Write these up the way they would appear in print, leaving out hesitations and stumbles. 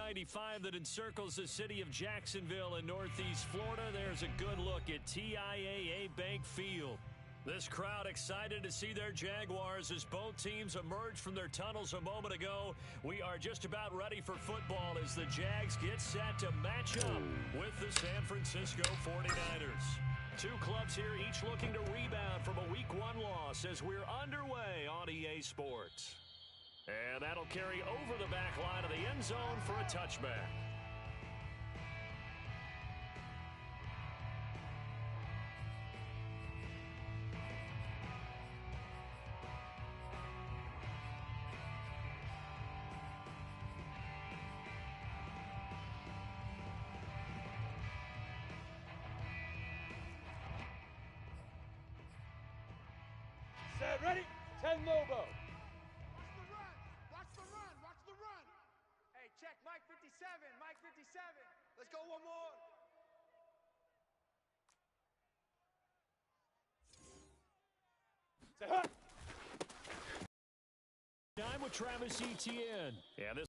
I-95 that encircles the city of Jacksonville in northeast Florida, there's a good look at TIAA Bank Field. This crowd excited to see their Jaguars as both teams emerged from their tunnels a moment ago. We are just about ready for football as the Jags get set to match up with the San Francisco 49ers. Two clubs here, each looking to rebound from a Week 1 loss as we're underway on EA Sports. And that'll carry over the back line of the end zone for a touchback. Set, ready? 10 Lobo. Watch the run. Hey, check Mike 57. Let's go one more. Set, hut. Time with Travis Etienne. Yeah, this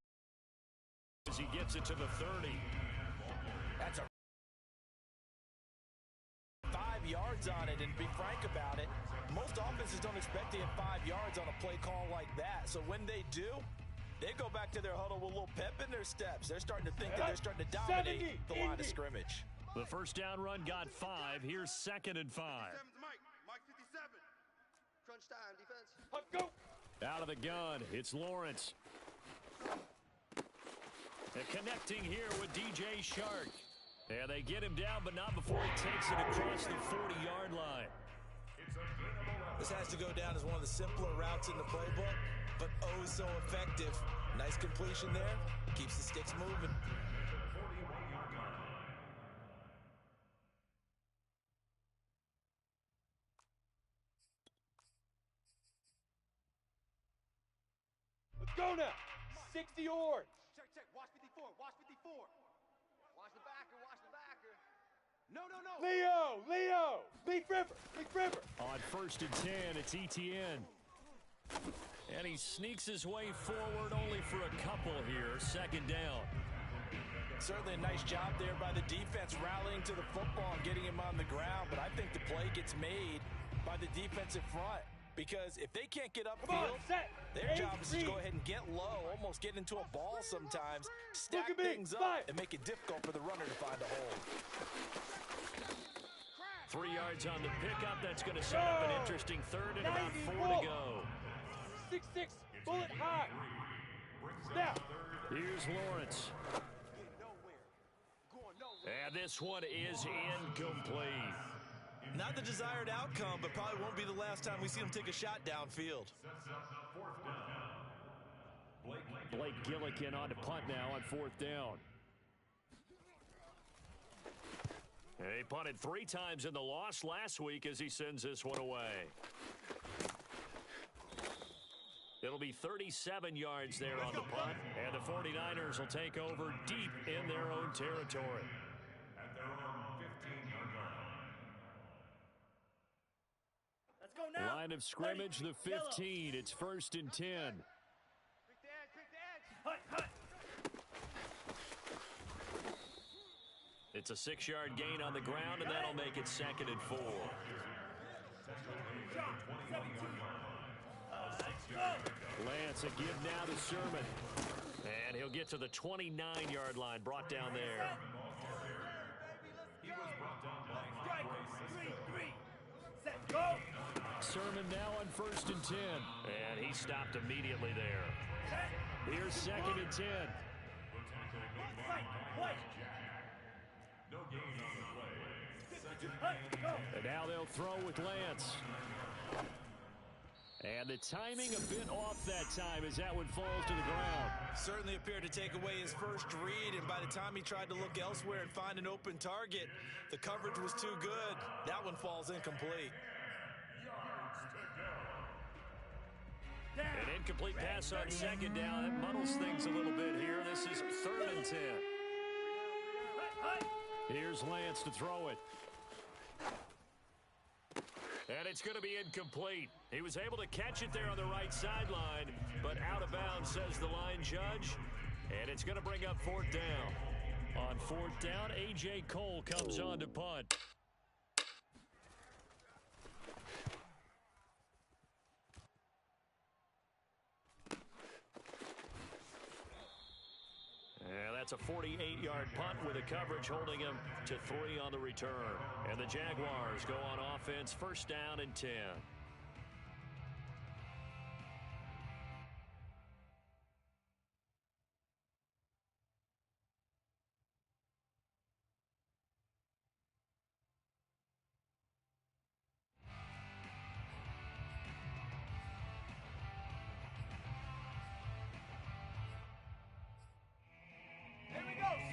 as he gets it to the 30. That's a 5 yards on it, and be frank about it, most offenses don't expect to get 5 yards on a play call like that. So when they do, they go back to their huddle with a little pep in their steps. They're starting to think that they're starting to dominate the line of scrimmage. The first down run got 5. Here's 2nd and 5. Mike 57. Crunch time, defense. Hut, go. Out of the gun, it's Lawrence. And connecting here with DJ Shark. Yeah, they get him down, but not before he takes it across the 40-yard line. This has to go down as one of the simpler routes in the playbook, but oh so effective. Nice completion there. Keeps the sticks moving. Let's go now. 60 yards. Check. Watch 54. Watch the backer. No. Leo. Leaf River. On 1st and 10, it's Etienne. And he sneaks his way forward only for a couple here. 2nd down. Certainly a nice job there by the defense rallying to the football and getting him on the ground, but I think the play gets made by the defensive front. Because if they can't get upfield, their job is to go ahead and get low, almost get into a ball sometimes, stack things up, and make it difficult for the runner to find a hole. 3 yards on the pickup. That's going to set up an interesting 3rd and about 4 to go. 6'6", bullet high. Snap. Here's Lawrence. And this one is incomplete. Not the desired outcome, but probably won't be the last time we see him take a shot downfield. Blake Gillikin on to punt now on 4th down. And he punted 3 times in the loss last week as he sends this one away. It'll be 37 yards there on the punt, and the 49ers will take over deep in their own territory. At their own 15-yard line. Let's go now. Line of scrimmage, the 15. It's 1st and 10. Pick the edge. Hut. It's a 6-yard gain on the ground, and that'll make it 2nd and 4. Lance, a give now to Sermon. And he'll get to the 29-yard line, brought down there. He was brought down by Three. Set, go. Sermon now on 1st and 10. And he stopped immediately there. Here's 2nd and 10. no gain on the play. And now they'll throw with Lance. And the timing a bit off that time as that one falls to the ground. Certainly appeared to take away his first read, and by the time he tried to look elsewhere and find an open target, the coverage was too good. That one falls incomplete. An incomplete pass on 2nd down. That muddles things a little bit here. This is 3rd and 10. Here's Lance to throw it. And it's going to be incomplete. He was able to catch it there on the right sideline, but out of bounds, says the line judge. And it's going to bring up fourth down. On fourth down, A.J. Cole comes on to punt. And that's a 48-yard punt with a coverage holding him to 3 on the return. And the Jaguars go on offense, first down and 10.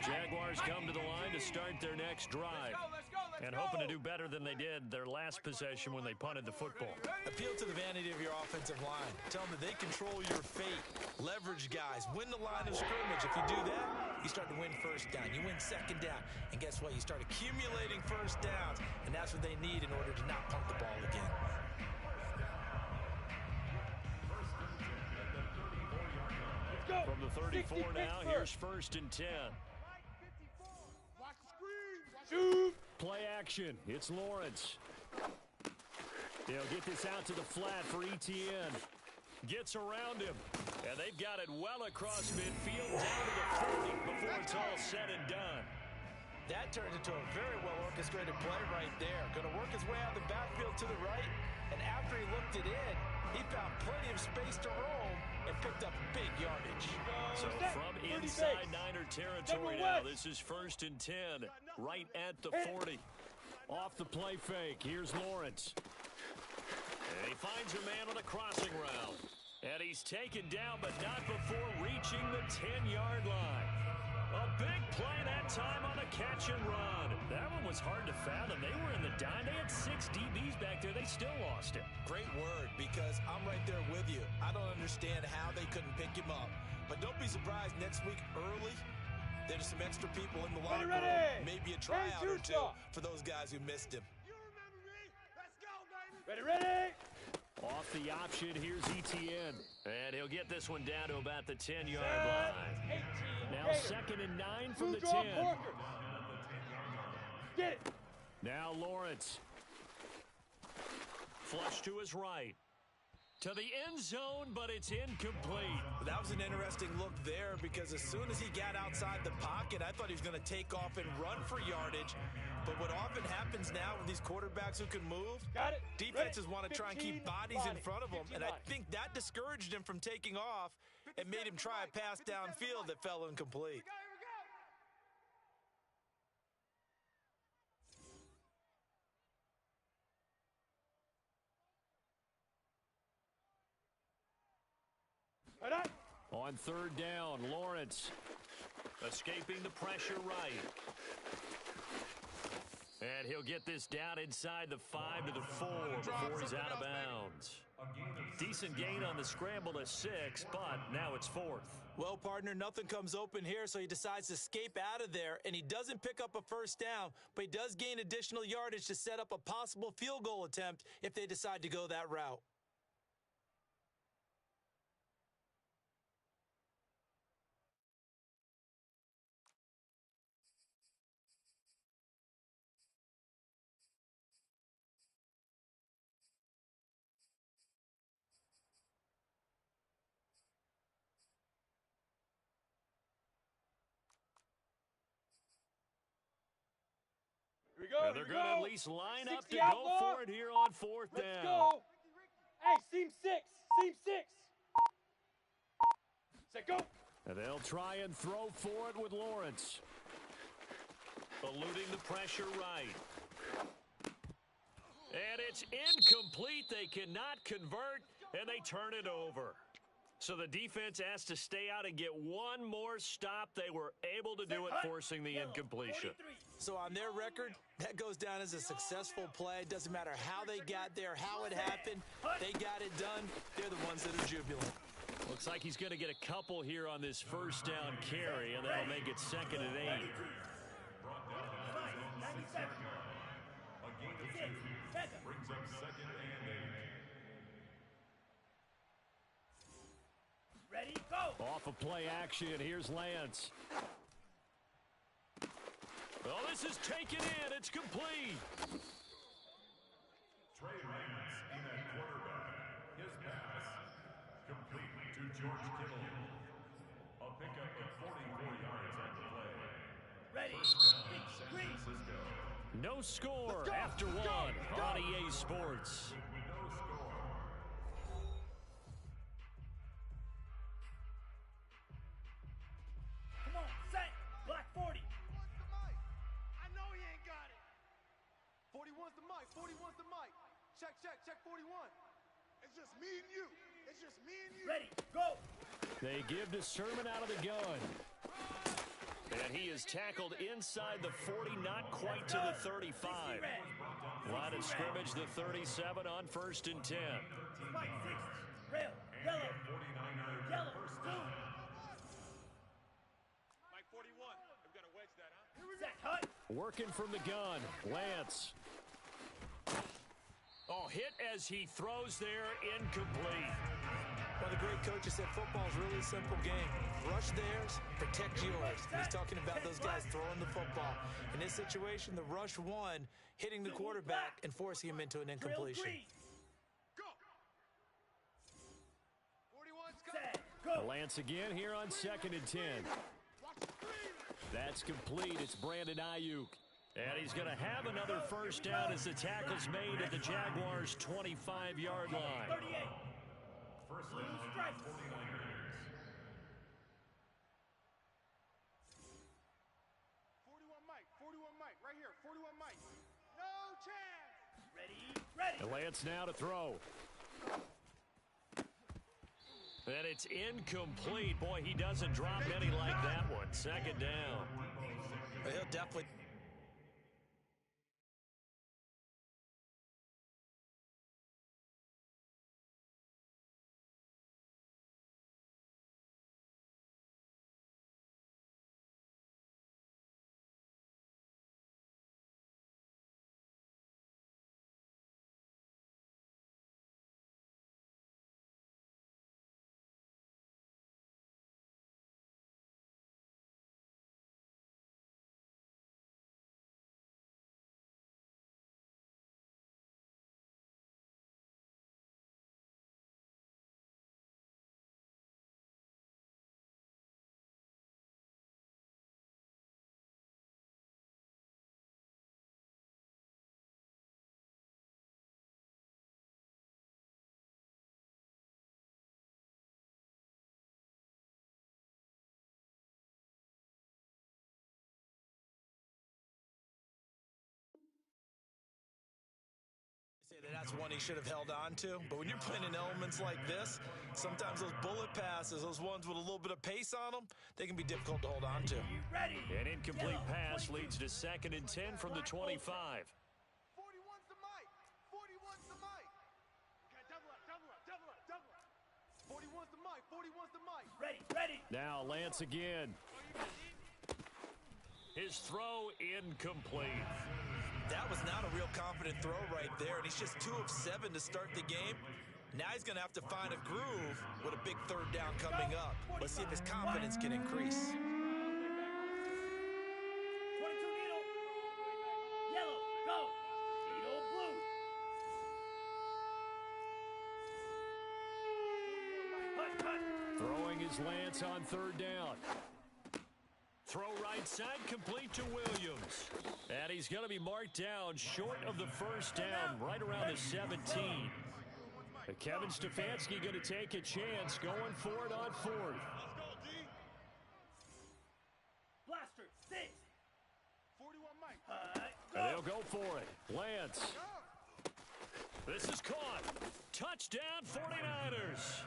Jaguars come to the line to start their next drive. And hoping to do better than they did their last possession when they punted the football. Appeal to the vanity of your offensive line. Tell them that they control your fate. Leverage guys. Win the line of scrimmage. If you do that, you start to win first down. You win second down. And guess what? You start accumulating first downs. And that's what they need in order to not punt the ball again. From the 34 now, here's first and 10. Shoot! Play action. It's Lawrence. They'll get this out to the flat for Etienne. Gets around him. And they've got it well across midfield down to the 40 before it's all said and done. That turned into a very well-orchestrated play right there. Going to work his way out of the backfield to the right. And after he looked it in, he found plenty of space to roam and picked up big yardage. So from inside Niner territory now, this is first and 10, right at the 40. Off the play fake, here's Lawrence. And he finds a man on the crossing route. And he's taken down, but not before reaching the 10-yard line. A big play that time on a catch and run. That one was hard to fathom. They were in the dime. They had 6 DBs back there. They still lost him. Great word, because I'm right there with you. I don't understand how they couldn't pick him up. But don't be surprised next week early, there's some extra people in the locker room. Maybe a tryout or two for those guys who missed him. You remember me? Let's go, baby. Ready! Off the option, here's Etienne. And he'll get this one down to about the 10-yard line. Now second and 9 from the 10. Get it. Now Lawrence. Flush to his right. To the end zone, but it's incomplete. That was an interesting look there, because as soon as he got outside the pocket, I thought he was going to take off and run for yardage. But what often happens now with these quarterbacks who can move, defenses want to try and keep bodies in front of them. And I think that discouraged him from taking off and made him try a pass downfield that fell incomplete. On third down, Lawrence escaping the pressure right. And he'll get this down inside the 5 to the 4 before he's out of bounds. Decent gain on the scramble to 6, but now it's 4th. Well, partner, nothing comes open here, so he decides to escape out of there, and he doesn't pick up a first down, but he does gain additional yardage to set up a possible field goal attempt if they decide to go that route. And they're going to at least line up to go for it here on fourth down. Let's go. Hey, seam 6. Seam 6. Set, go. And they'll try and throw for it with Lawrence. Eluding the pressure right. And it's incomplete. They cannot convert, and they turn it over. So the defense has to stay out and get one more stop. They were able to do it, forcing the incompletion. So on their record, that goes down as a successful play. It doesn't matter how they got there, how it happened. They got it done. They're the ones that are jubilant. Looks like he's going to get a couple here on this first down carry, and that'll make it second and 8. A gain of 2 brings up second and 8. Ready, go. Off Off of play action, here's Lance. Oh, this is taken in. It's complete. Trey Lance in at quarterback. His pass complete to George Kittle. A pickup of 44 yards on the play. Ready. First down, San Francisco. No score after one on EA Sports. With no score. Come on, set. Black 40. I know he ain't got it. 41's the mic. 41's the mic. Check, check, check 41. It's just me and you. It's just me and you. Ready. Go. They give to Sermon out of the gun. And he is tackled inside the 40, not quite to the 35. Line of scrimmage, the 37 on 1st and 10. Spike 6. Rail. Yellow. 49ers Yellow. first 2. down. Mike 41. I've got to wedge that, huh? Set. Hut. Working from the gun, Lance. Oh, hit as he throws there, incomplete. Well, the great coach has said football is really a simple game. Rush theirs, protect yours. And he's talking about those guys throwing the football. In this situation, the rush one, hitting the quarterback and forcing him into an incompletion. Go. 41's coming. Set. Go. Lance again here on 2nd and 10. Watch the screen. That's complete. It's Brandon Ayuk. And he's going to have another first down as the tackle's made at the Jaguars' 25-yard line. 38. First down, 49ers. 41 Mike. 41 Mike. Right here. 41 Mike. No chance. Ready. Ready. And Lance now to throw. And it's incomplete. Boy, he doesn't drop many like that one. 2nd down. But he'll definitely... That's one he should have held on to. But when you're playing in elements like this, sometimes those bullet passes, those ones with a little bit of pace on them, they can be difficult to hold on to. Ready. An incomplete pass leads to 2nd and 10 from the 25. 41's the mic. 41's the mic. Okay, double up, double up, double up, double up. 41's the mic. 41's the mic. Ready. Ready. Now Lance again. His throw incomplete. That was not a real confident throw right there, and he's just 2 of 7 to start the game. Now he's going to have to find a groove with a big 3rd down coming up. Let's see if his confidence can increase. 22 needle. Yellow. Go. Needle blue. Hut. Hut. Throwing his Lance on 3rd down. Throw right side, complete to Williams. And he's going to be marked down short of the first down, right around the 17. Kevin Stefanski going to take a chance, going for it on 4th. Let's go, D. Blaster. 6. 41 Mike. Hut. And they'll go for it. Lance. This is caught. Touchdown, 49ers.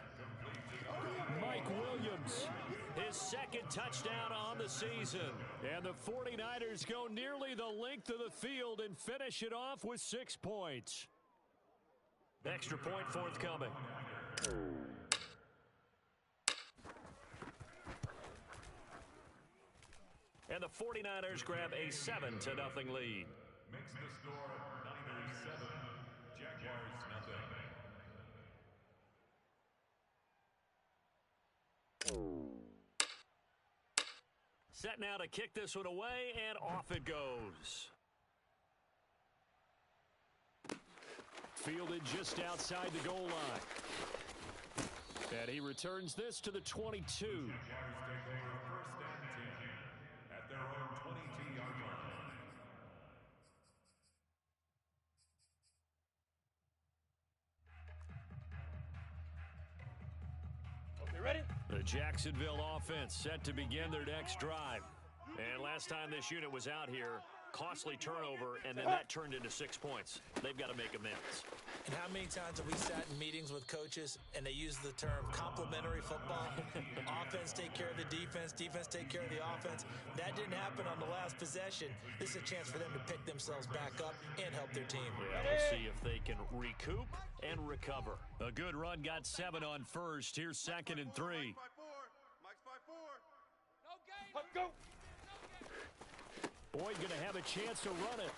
Mike Williams, his 2nd touchdown on the season. And the 49ers go nearly the length of the field and finish it off with 6 points. Extra point forthcoming. And the 49ers grab a 7-0 lead. Makes the score Niners 7, Jaguars nothing. Set now to kick this one away, and off it goes. Fielded just outside the goal line. And he returns this to the 22. Jaguars take over 1st and 10 at their own 22-yard line. Okay, ready? The Jacksonville offense set to begin their next drive. And last time this unit was out here, costly turnover, and then that turned into 6 points. They've got to make amends. And how many times have we sat in meetings with coaches and they use the term complementary football? Offense take care of the defense, defense take care of the offense. That didn't happen on the last possession. This is a chance for them to pick themselves back up and help their team. Yeah, we'll see if they can recoup and recover. A good run got 7 on first. Here's 2nd and 3. Mike's by 4. Mike's by 4. No game. Let's go. Boyd going to have a chance to run it.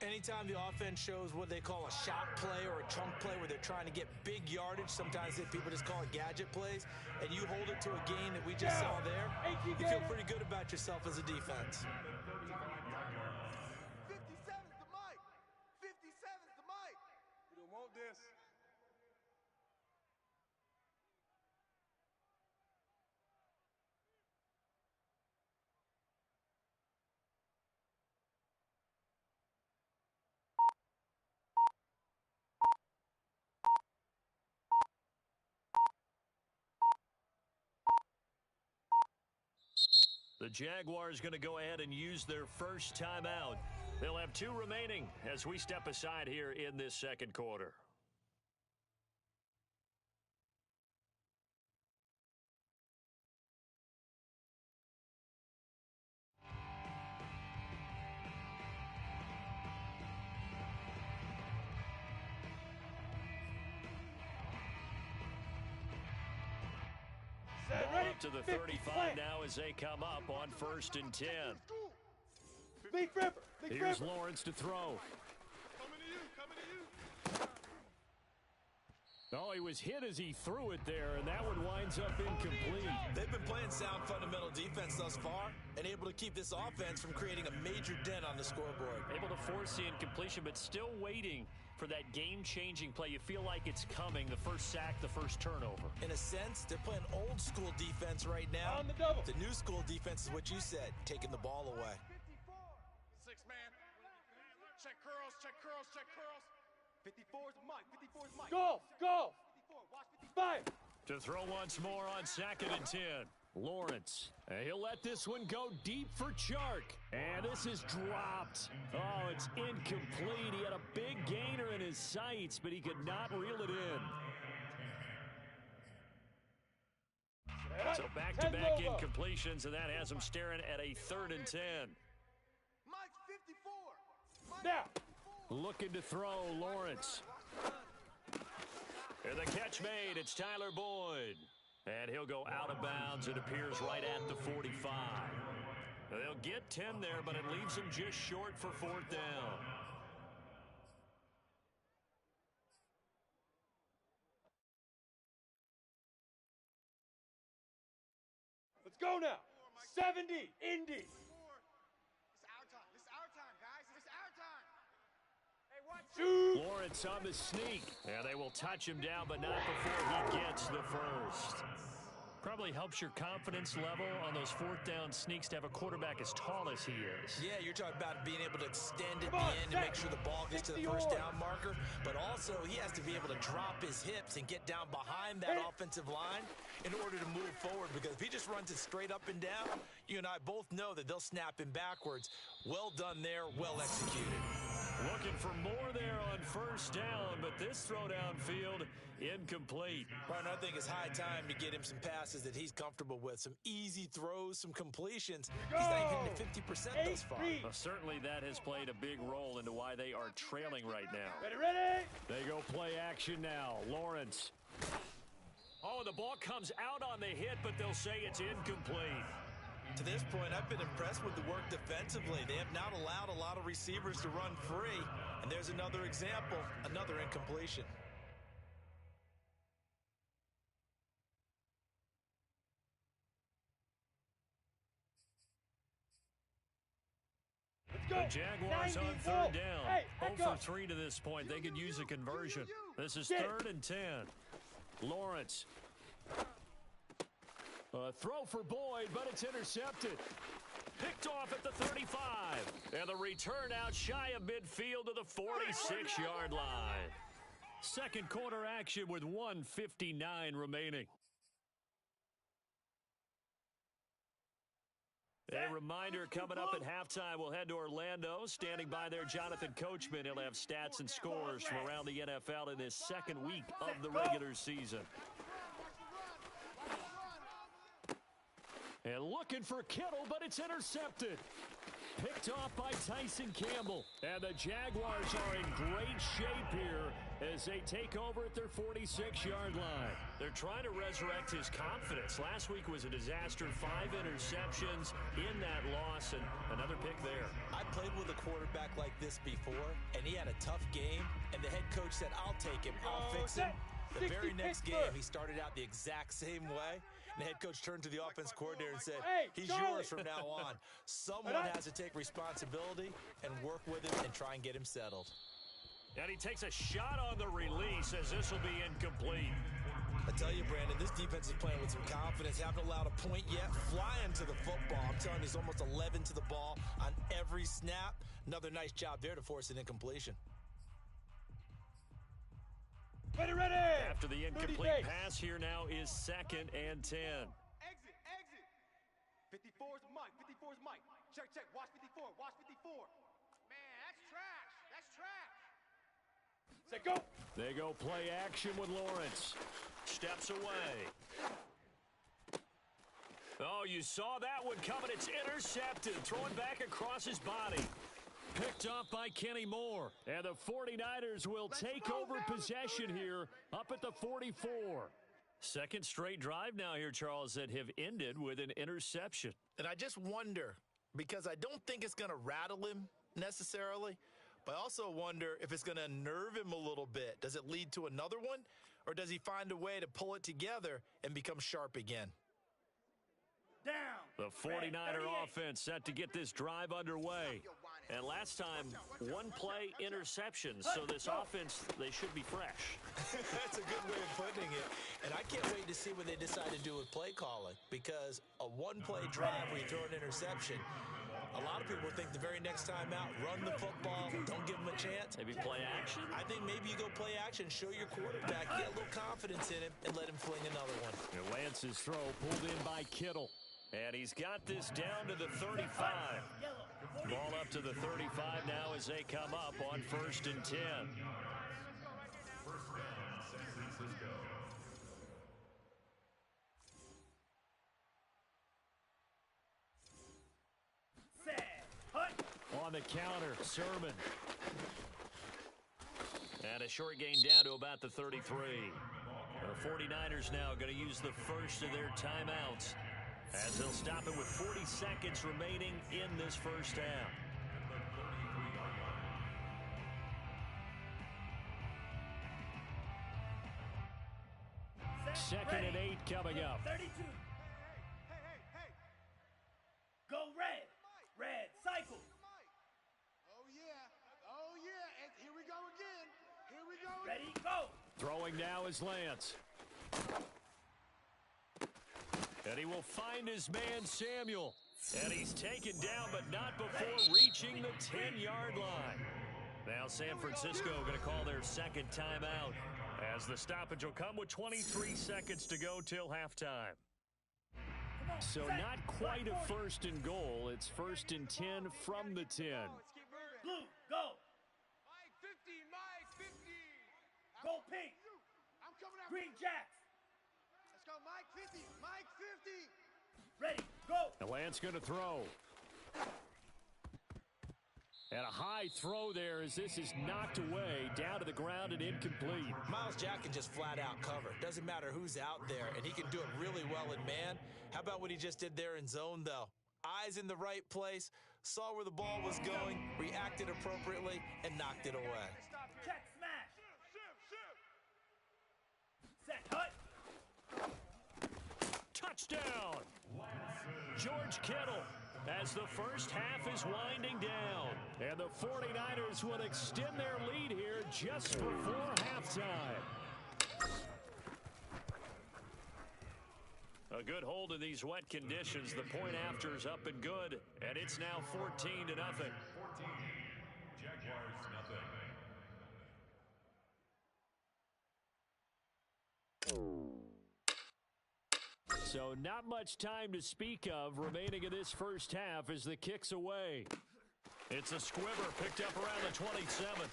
Anytime the offense shows what they call a shot play or a chunk play where they're trying to get big yardage, sometimes people just call it gadget plays, and you hold it to a gain that we just saw there, you feel pretty good about yourself as a defense. 57's the Mike. 57's the Mike. You don't want this. The Jaguars going to go ahead and use their first timeout. They'll have 2 remaining as we step aside here in this second quarter. Set, Ball ready? up to the 50 35 flat. now as they come up on 1st and 10. Big Ripper. Big Here's Ripper. Lawrence to throw. Coming to you. Coming to you. Oh, he was hit as he threw it there, and that one winds up incomplete. They've been playing sound fundamental defense thus far and able to keep this offense from creating a major dent on the scoreboard. Able to force the incompletion, but still waiting for that game-changing play. You feel like it's coming, the first sack, the first turnover. In a sense, they're playing old-school defense right now. On the double. The new-school defense is what you said, taking the ball away. 54. 6 man. Check curls. Check curls. Check curls. 54's the Mike. 54's Mike. Go. Go. 54. Watch 54. Fire. To throw once more on 2nd and 10. Lawrence. And he'll let this one go deep for Chark. And this is dropped. Oh, it's incomplete. He had a big gainer in his sights, but he could not reel it in. So back-to-back incompletions, and that has him staring at a 3rd and 10. Mike's 54. Mike Now. Looking to throw, Lawrence. And the catch made. It's Tyler Boyd. And he'll go out of bounds. It appears right at the 45. Now, they'll get 10 there, but it leaves them just short for 4th down. Let's go now. 70. Indy. It's our time. It's our time, guys. It's our time. Hey, watch. Shoot. Lawrence on the sneak. Yeah, they will touch him down, but not before he gets the first. Probably helps your confidence level on those 4th down sneaks to have a quarterback as tall as he is. Yeah, you're talking about being able to extend at Come on, the end and make sure the ball gets to the 60 first yards. down marker, but also he has to be able to drop his hips and get down behind that offensive line in order to move forward, because if he just runs it straight up and down, you and I both know that they'll snap him backwards. Well done there, well executed. Looking for more there on 1st down, but this throw downfield, incomplete. Partner, I think it's high time to get him some passes that he's comfortable with, some easy throws, some completions. He's not even hitting 50% thus far. Well, certainly that has played a big role into why they are trailing right now. Ready, ready. They go play action now. Lawrence. Oh, the ball comes out on the hit, but they'll say it's incomplete. To this point, I've been impressed with the work defensively. They have not allowed a lot of receivers to run free. And there's another example, another incompletion. The Jaguars on third down. 0 for 3 to this point. They could use a conversion. This is 3rd and 10. Lawrence. A throw for Boyd, but it's intercepted. Picked off at the 35. And the return out shy of midfield to the 46-yard line. Second quarter action with 1:59 remaining. A reminder, coming up at halftime, we'll head to Orlando. Standing by there, Jonathan Coachman. He'll have stats and scores from around the NFL in this second week of the regular season. And looking for Kittle, but it's intercepted. Picked off by Tyson Campbell. And the Jaguars are in great shape here as they take over at their 46-yard line. They're trying to resurrect his confidence. Last week was a disaster. 5 interceptions in that loss, and another pick there. I played with a quarterback like this before, and he had a tough game, and the head coach said, I'll take him, I'll fix him. The very next game, he started out the exact same way. And the head coach turned to the offense coordinator and said, he's yours from now on. Someone has to take responsibility and work with him and try and get him settled. And he takes a shot on the release as this will be incomplete. I tell you, Brandon, this defense is playing with some confidence. Haven't allowed a point yet. Flying to the football. I'm telling you, there's almost 11 to the ball on every snap. Another nice job there to force an incompletion. Ready! After the incomplete pass, here now is 2nd and 10. Exit. 54 is Mike. 54 is Mike. Check. Watch 54. Watch 54. Man, that's trash. That's trash. Set, go. They go play action with Lawrence. Steps away. Oh, you saw that one coming. It's intercepted. Throwing back across his body. Picked off by Kenny Moore. And the 49ers will take over possession here up at the 44. Second straight drive now here, Charles, that have ended with an interception. And I just wonder, because I don't think it's going to rattle him necessarily, but I also wonder if it's going to unnerve him a little bit. Does it lead to another one, or does he find a way to pull it together and become sharp again? Down. The 49er offense set to get this drive underway. And last time, one play interception. So this offense, they should be fresh. That's a good way of putting it. And I can't wait to see what they decide to do with play calling, because a one-play drive where you throw an interception, a lot of people think the very next time out, run the football, don't give them a chance. Maybe play action? I think maybe you go play action, show your quarterback, get a little confidence in him, and let him fling another one. And Lance's throw pulled in by Kittle. And he's got this down to the 35. Ball up to the 35 now as they come up on 1st and 10. First down, San Francisco. On the counter, Sermon. And a short gain down to about the 33. The 49ers now going to use the first of their timeouts, as they'll stop it with 40 seconds remaining in this first half. Second and 8 coming up. 32. Hey. Go red. Red. Cycle. Oh, yeah. And here we go again. Ready, go. Throwing now is Lance. And he will find his man, Samuel. And he's taken down, but not before reaching the 10-yard line. Now San Francisco going to call their second timeout, as the stoppage will come with 23 seconds to go till halftime. So not quite a 1st and goal. It's 1st and 10 from the 10. Blue, go. Mike 50, Mike 50. Go pink. I'm coming out. Green Jacks. Let's go, Mike 50, Mike 50. Ready, go. And Lance going to throw. And a high throw there as this is knocked away, down to the ground and incomplete. Myles Jack can just flat out cover. Doesn't matter who's out there, and he can do it really well in man. How about what he just did there in zone, though? Eyes in the right place, saw where the ball was going, reacted appropriately, and knocked it away. Check, smash. Set, hut. Touchdown! George Kittle. as the first half is winding down. And the 49ers will extend their lead here just before halftime. A good hold in these wet conditions. The point after is up and good, and it's now 14-0. 14. Jaguars nothing. So not much time to speak of remaining in this first half as the kick's away. It's a squibber picked up around the 27.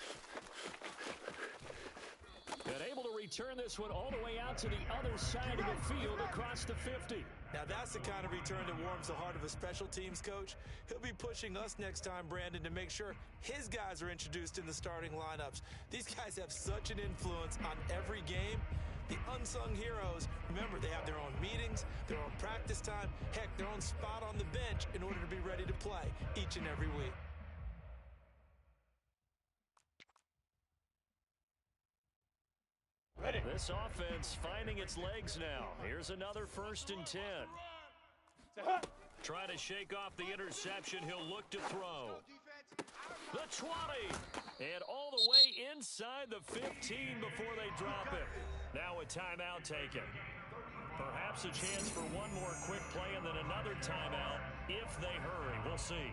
And able to return this one all the way out to the other side of the field across the 50. Now that's the kind of return that warms the heart of a special teams coach. He'll be pushing us next time, Brandon, to make sure his guys are introduced in the starting lineups. These guys have such an influence on every game. The unsung heroes, remember, they have their own meetings, their own practice time, heck, their own spot on the bench in order to be ready to play each and every week. This offense finding its legs now. Here's another 1st and 10. Trying to shake off the interception. He'll look to throw. The 20. And all the way inside the 15 before they drop it. Now a timeout taken. Perhaps a chance for one more quick play and then another timeout if they hurry. We'll see.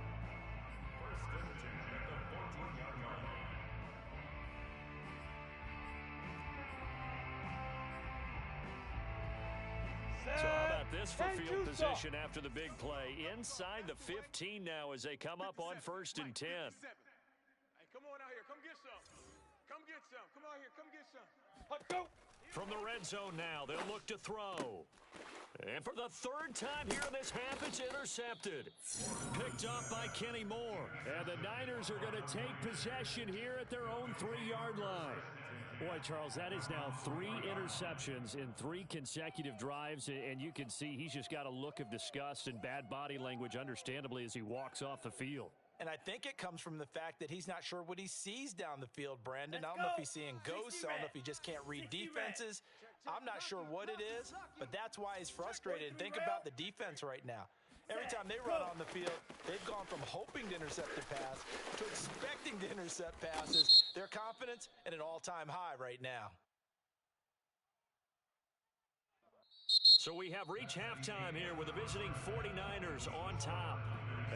So how about this for field position after the big play? Inside the 15 now as they come up on 1st and 10. Hey, come on out here. Come get some. Come get some. Come out here. Come get some. Let's go. From the red zone now, they'll look to throw. And for the 3rd time here in this half, it's intercepted. Picked up by Kenny Moore. And the Niners are going to take possession here at their own 3-yard line. Boy, Charles, that is now 3 interceptions in 3 consecutive drives, and you can see he's just got a look of disgust and bad body language, understandably, as he walks off the field. And I think it comes from the fact that he's not sure what he sees down the field, Brandon. I don't know if he's seeing ghosts. I don't know if he just can't read defenses. I'm not sure what it is, but that's why he's frustrated. And think about the defense right now. Every time they run on the field, they've gone from hoping to intercept the pass to expecting to intercept passes. Their confidence at an all-time high right now. So we have reached halftime here with the visiting 49ers on top.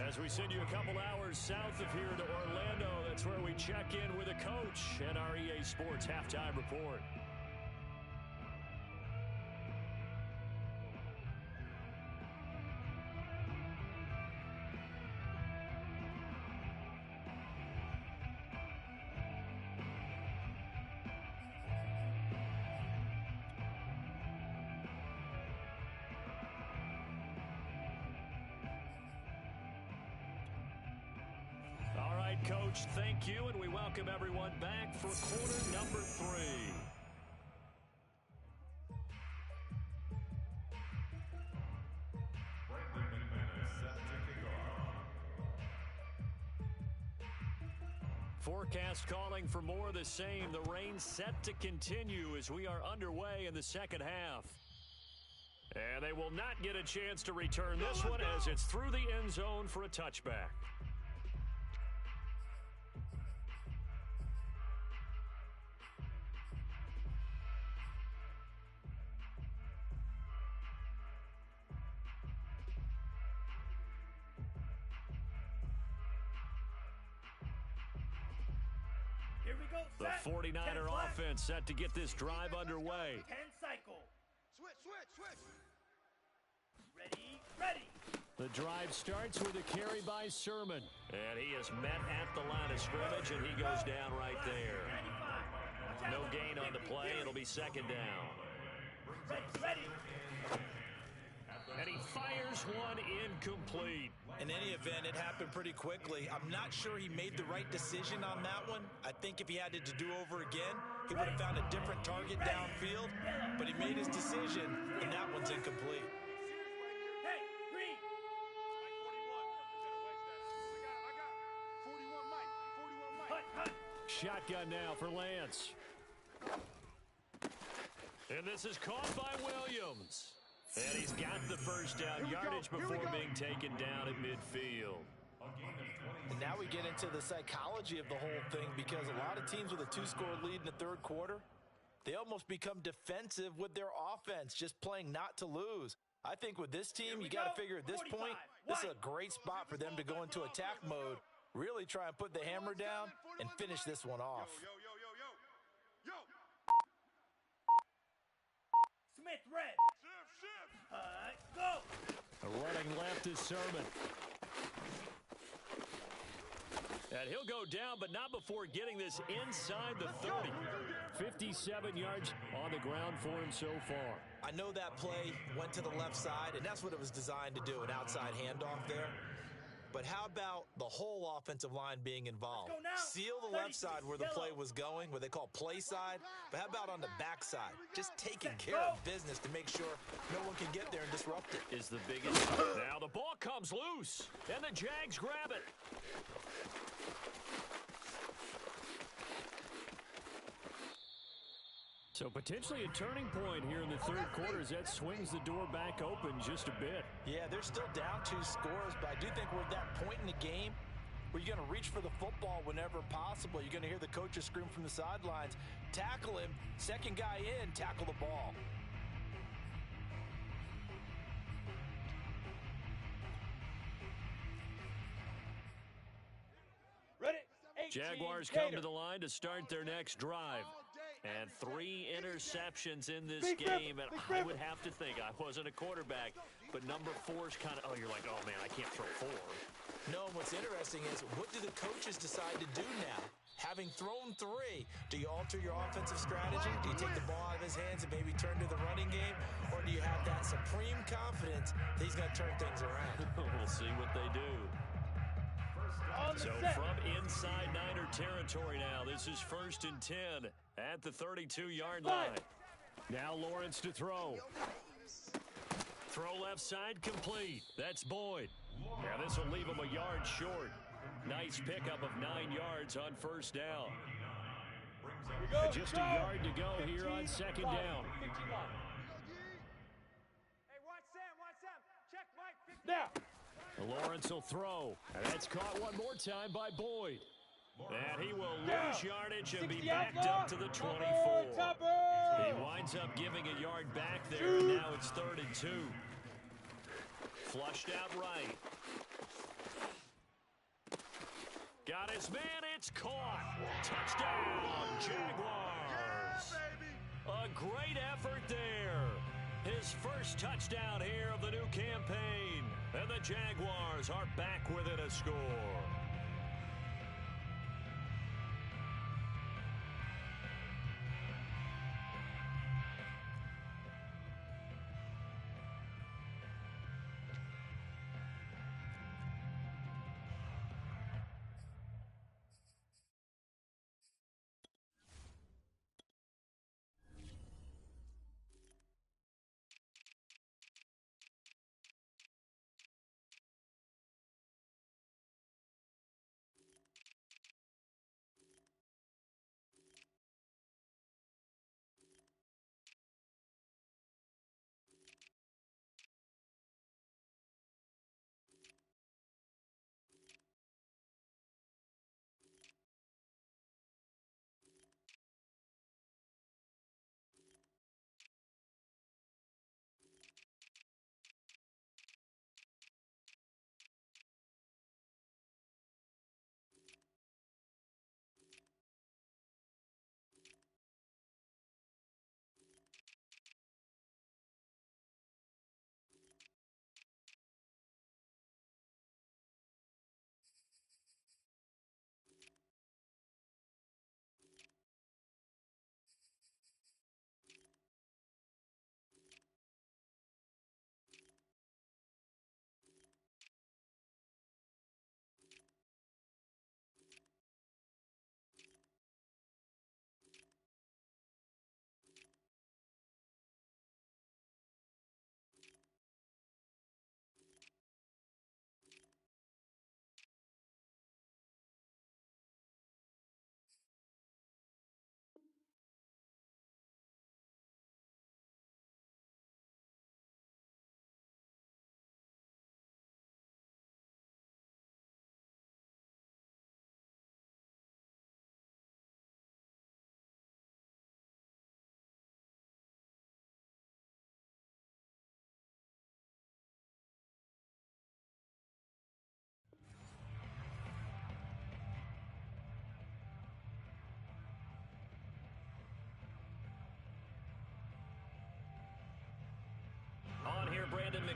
As we send you a couple hours south of here to Orlando, that's where we check in with a coach at our EA Sports Halftime Report. Coach, thank you, and we welcome everyone back for quarter number 3. Forecast calling for more of the same. The rain set to continue as we are underway in the second half. And they will not get a chance to return this one as it's through the end zone for a touchback. The 49er offense set to get this drive underway. 10 cycle. Switch. Ready. The drive starts with a carry by Sermon. And he is met at the line of scrimmage, and he goes down right there. No gain on the play. It'll be 2nd down. Ready. And he fires one incomplete. In any event, it happened pretty quickly. I'm not sure he made the right decision on that one. I think if he had it to do over again, he would have found a different target downfield, but he made his decision, and that one's incomplete. Hey, green. I got 41 Mike. Hut. Shotgun now for Lance. And this is caught by Williams. And he's got the first down yardage before being taken down at midfield. And now we get into the psychology of the whole thing, because a lot of teams with a 2-score lead in the third quarter, they almost become defensive with their offense, just playing not to lose. I think with this team, you got to figure at this point, this is a great spot for them to go into attack mode, really try and put the hammer down and finish this one off. Yo. Smith, red. Go. Running left is Sermon. And he'll go down, but not before getting this inside the 30. 57 yards on the ground for him so far. I know that play went to the left side, and that's what it was designed to do, an outside handoff there. But how about the whole offensive line being involved? Seal the left side where the play was going, what they call play side. But how about on the back side? Just taking care of business to make sure no one can get there and disrupt it. Is the biggest. Now the ball comes loose, and the Jags grab it. So potentially a turning point here in the third quarter as that swings the door back open just a bit. Yeah, they're still down 2 scores, but I do think we're at that point in the game where you're going to reach for the football whenever possible. You're going to hear the coaches scream from the sidelines, tackle him, second guy in, tackle the ball. Ready? Jaguars come to the line to start their next drive. And 3 interceptions in this game, and I would have to think, I wasn't a quarterback, but number 4 is kind of, oh, you're like, oh, man, I can't throw 4. No, what's interesting is, what do the coaches decide to do now? Having thrown 3, do you alter your offensive strategy? Do you take the ball out of his hands and maybe turn to the running game? Or do you have that supreme confidence that he's going to turn things around? We'll see what they do. So from inside Niner territory now, this is 1st and 10 at the 32-yard line. Now Lawrence to throw. Throw left side complete. That's Boyd. Now this will leave him a yard short. Nice pickup of 9 yards on 1st down. Just a yard to go here on 2nd down. Hey, watch Sam. Check Mike. Now. Lawrence will throw. And that's caught one more time by Boyd. And he will lose yardage and be backed up to the 24. He winds up giving a yard back there, and now it's 3rd and 2. Flushed out right. Got his man, it's caught. Touchdown, Jaguars. A great effort there. His first touchdown here of the new campaign. And the Jaguars are back within a score.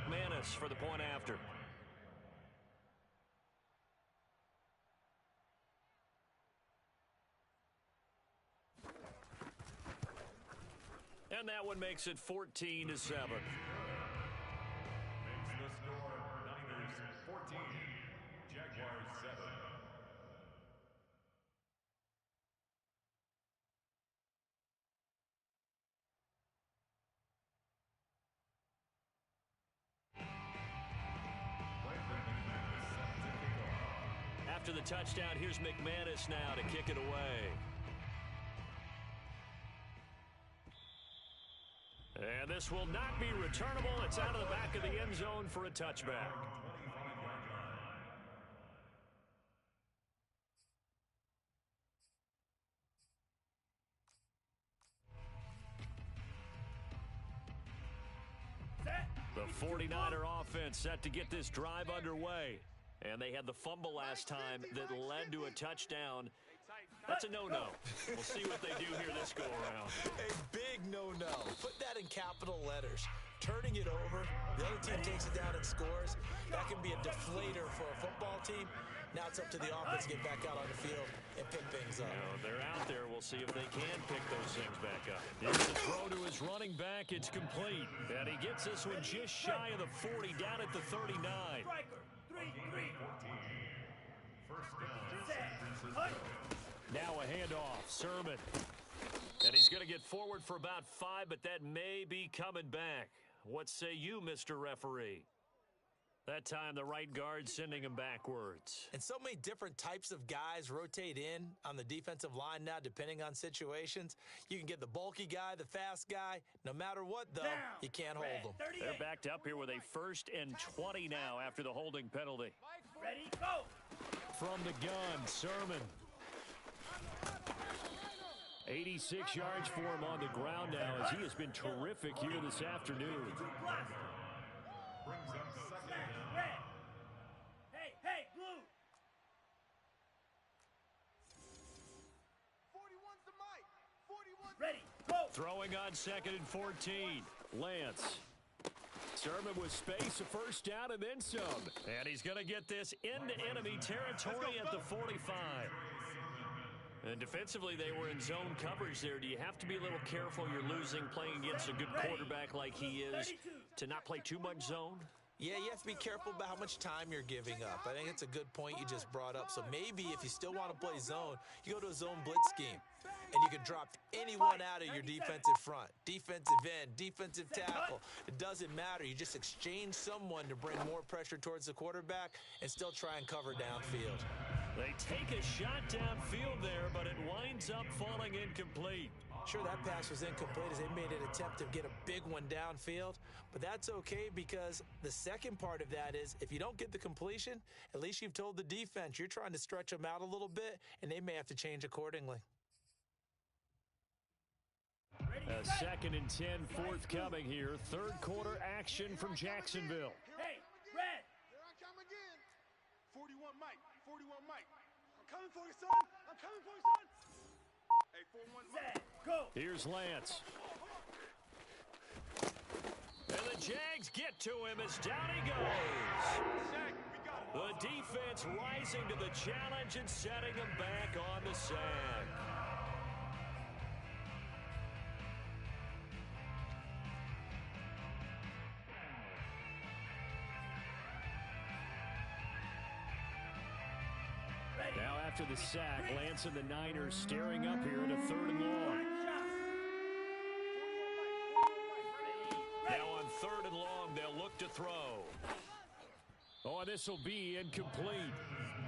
McManus for the point after. And that one makes it 14-7. Makes the score Niners 14, Jaguars 7. After the touchdown, here's McManus now to kick it away. And this will not be returnable. It's out of the back of the end zone for a touchback. The 49er offense set to get this drive underway. And they had the fumble last time that led to a touchdown. That's a no-no. We'll see what they do here this go-around. A big no-no. Put that in capital letters. Turning it over, the other team takes it down and scores. That can be a deflator for a football team. Now it's up to the offense to get back out on the field and pick things up. You know, they're out there. We'll see if they can pick those things back up. Here's the throw to his running back. It's complete. And he gets this one just shy of the 40, down at the 39. Striker, 3-3. First down. Now a handoff. Sermon. And he's going to get forward for about 5, but that may be coming back. What say you, Mr. Referee? That time, the right guard sending him backwards. And so many different types of guys rotate in on the defensive line now, depending on situations. You can get the bulky guy, the fast guy. No matter what, though, you can't hold them. They're backed up here with a 1st and 20 now after the holding penalty. Ready, go. From the gun, Sermon. 86 yards for him on the ground now as he has been terrific here this afternoon. Brings up second down. Red. Hey, blue. 41's the mic. 41's Ready, go. Throwing on 2nd and 14. Lance. Sermon with space, a first down, and then some. And he's going to get this into enemy territory at the 45. And defensively, they were in zone coverage there. Do you have to be a little careful? You're losing, playing against a good quarterback like he is, to not play too much zone? Yeah, you have to be careful about how much time you're giving up. I think it's a good point you just brought up. So maybe if you still want to play zone, you go to a zone blitz scheme. And you can drop anyone out of your defensive front. Defensive end, defensive tackle. It doesn't matter. You just exchange someone to bring more pressure towards the quarterback and still try and cover downfield. They take a shot downfield there, but it winds up falling incomplete. Sure, that pass was incomplete as they made an attempt to get a big one downfield, but that's okay because the second part of that is if you don't get the completion, at least you've told the defense you're trying to stretch them out a little bit, and they may have to change accordingly. A 2nd and 10 forthcoming here. 3rd quarter action from Jacksonville. Hey, red. Here I come again. 41 Mike. 41 Mike. I'm coming for you, son. I'm coming for you, son. Hey, 41 Mike. Set, go. Here's Lance. And the Jags get to him as down he goes. Shaq, we got it. The defense rising to the challenge and setting him back on the sack. Now after the sack, Lance and the Niners staring up here at a 3rd and long. Now on 3rd and long, they'll look to throw. Oh, this will be incomplete.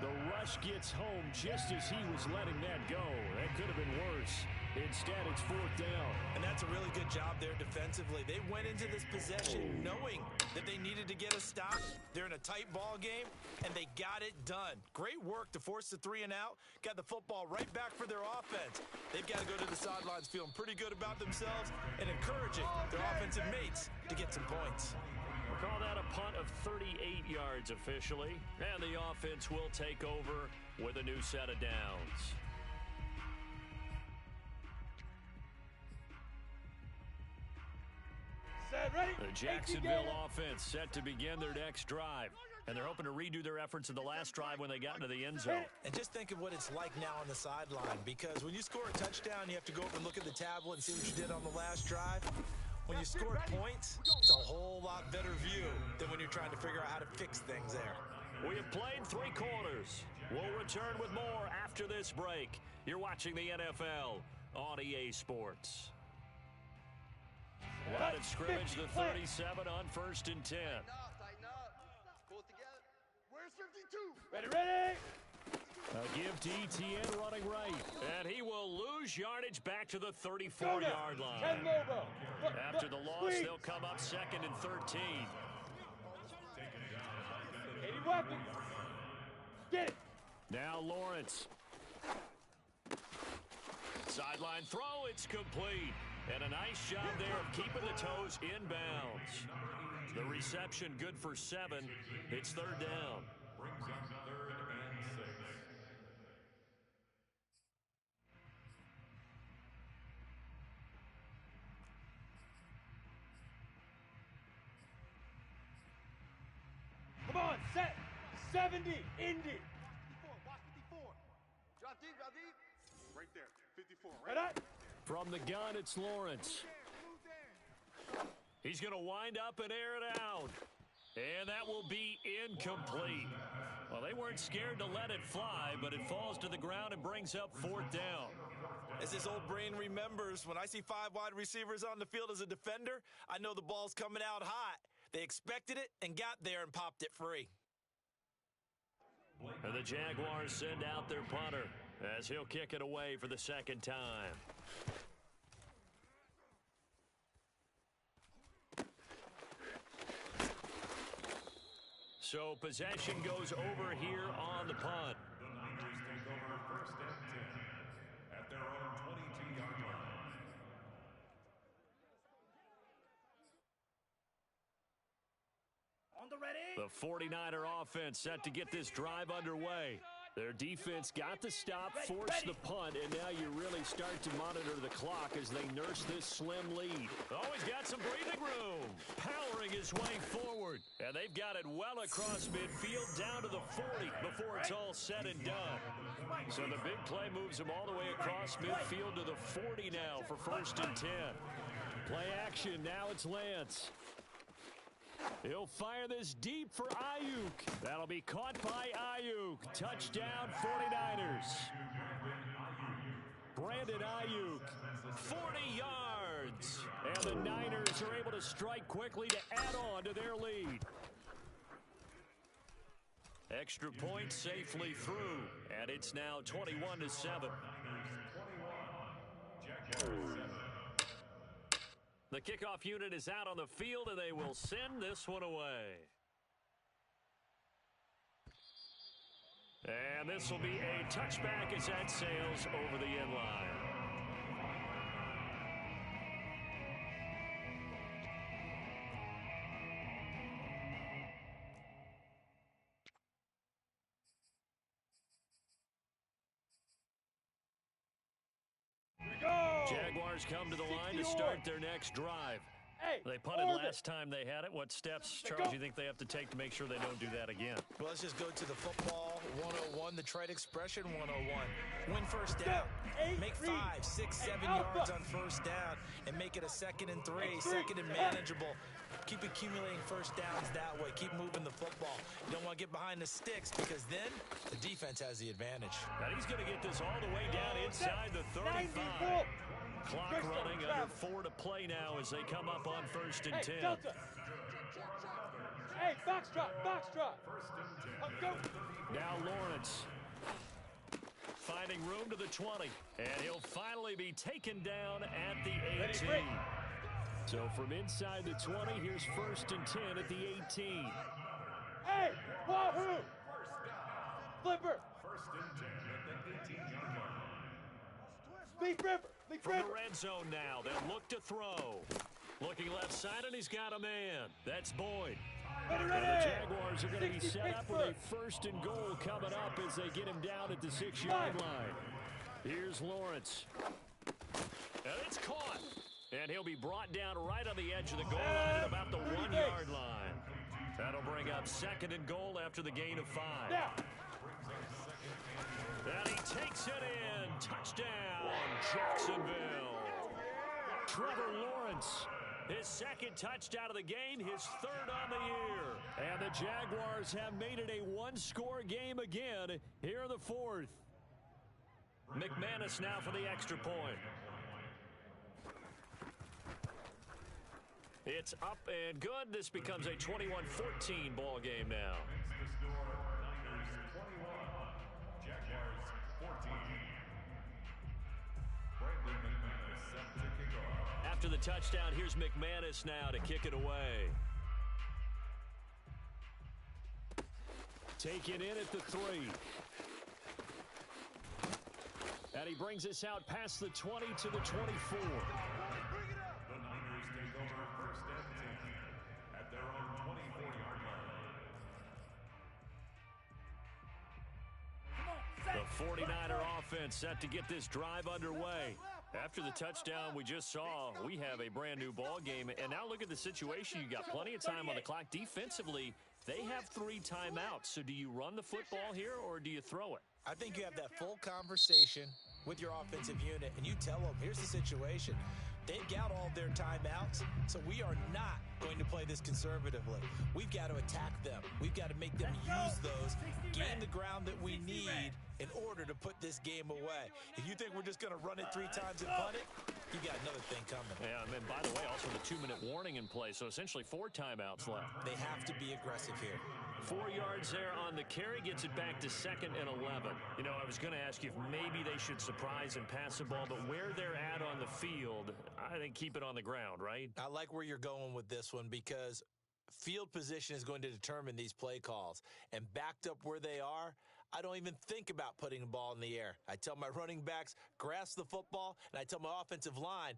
The rush gets home just as he was letting that go. That could have been worse. Instead, it's 4th down. And that's a really good job there defensively. They went into this possession knowing that they needed to get a stop. They're in a tight ball game, and they got it done. Great work to force the 3 and out. Got the football right back for their offense. They've got to go to the sidelines feeling pretty good about themselves and encouraging their offensive mates to get some points. We'll call that a punt of 38 yards officially. And the offense will take over with a new set of downs. Set, ready? The Jacksonville offense set to begin their next drive. And they're hoping to redo their efforts in the last drive when they got into the end zone. And just think of what it's like now on the sideline, because when you score a touchdown, you have to go over and look at the tablet and see what you did on the last drive. When you score points, it's a whole lot better view than when you're trying to figure out how to fix things there. We have played 3 quarters. We'll return with more after this break. You're watching the NFL on EA Sports. Line of scrimmage, the 37 on 1st and 10. Tighten up. Pull it together. Where's 52? Ready, ready? A give to ETN running right. And he will lose yardage back to the 34-yard line. 10 Lobo. After the loss, they'll come up 2nd and 13. 80 weapons. Get it. Now Lawrence. Sideline throw, it's complete. And a nice job there of keeping the toes inbounds. The reception good for 7. It's 3rd down. Brings up 3rd and 6. Come on, set. 70, Indy. 54, watch 54. Drop deep, drop deep. Right there. 54. Right Ready? From the gun, it's Lawrence. He's going to wind up and air it out. And that will be incomplete. Well, they weren't scared to let it fly, but it falls to the ground and brings up 4th down. As his old brain remembers, when I see 5 wide receivers on the field as a defender, I know the ball's coming out hot. They expected it and got there and popped it free. And the Jaguars send out their punter as he'll kick it away for the 2nd time. So possession goes over here on the punt. The Niners take over 1st and 10 at their own 22-yard line. On the ready? The 49er offense set to get this drive underway. Their defense got the stop, forced the punt, and now you really start to monitor the clock as they nurse this slim lead. Always got some breathing room, powering his way forward. And they've got it well across midfield down to the 40 before it's all said and done. So the big play moves him all the way across midfield to the 40 now for 1st and 10. Play action, now it's Lance. He'll fire this deep for Ayuk. That'll be caught by Ayuk. Touchdown, 49ers. Brandon Ayuk, 40 yards. And the Niners are able to strike quickly to add on to their lead. Extra point safely through. And it's now 21-7. The kickoff unit is out on the field, and they will send this one away. And this will be a touchback as that sails over the end line. Jaguars come to the line to start their next drive. They punted last time they had it. What steps, Charles, do you think they have to take to make sure they don't do that again? Well, let's just go to the football 101, the trite expression 101. Win 1st down. Make 5, 6, 7 yards on 1st down and make it a 2nd and 3, 2nd and manageable. Keep accumulating 1st downs that way. Keep moving the football. You don't want to get behind the sticks because then the defense has the advantage. And he's going to get this all the way down inside the 35. Clock running, under 4 to play now as they come up on 1st and 10. Hey, foxtrot, foxtrot. Now Lawrence finding room to the 20, and he'll finally be taken down at the 18. So from inside the 20, here's 1st and 10 at the 18. Hey, wahoo! Flipper. 1st and 10 at the 18-yard line. Leaf River. From the red zone now, they'll look to throw. Looking left side, and he's got a man. That's Boyd. And the Jaguars are going to be set up with a 1st and goal coming up as they get him down at the 6-yard line. Here's Lawrence. And it's caught. And he'll be brought down right on the edge of the goal line at about the 1-yard line. That'll bring up 2nd and goal after the gain of 5. And he takes it in. Touchdown, Jacksonville. Trevor Lawrence, his 2nd touchdown of the game, his 3rd on the year. And the Jaguars have made it a 1-score game again here in the 4th. McManus now for the extra point. It's up and good. This becomes a 21-14 ball game now. After the touchdown, here's McManus now to kick it away. Taken in at the 3. And he brings us out past the 20 to the 24. The 49er offense set to get this drive underway. After the touchdown we just saw, we have a brand new ball game. And now look at the situation. You got plenty of time on the clock. Defensively, they have 3 timeouts. So do you run the football here or do you throw it? I think you have that full conversation with your offensive unit, and you tell them, here's the situation. They've got all of their timeouts, so we are not going to play this conservatively. We've got to attack them. We've got to make them use those, gain the ground that we need in order to put this game away. If you think we're just going to run it 3 times and punt it, you got another thing coming. Yeah, and then, by the way, also the 2-minute warning in play, so essentially 4 timeouts left. They have to be aggressive here. 4 yards there on the carry, gets it back to 2nd and 11. You know, I was going to ask you if maybe they should surprise and pass the ball, but where they're at on the field, I think keep it on the ground, right? I like where you're going with this one because field position is going to determine these play calls. And backed up where they are, I don't even think about putting the ball in the air. I tell my running backs, grasp the football, and I tell my offensive line,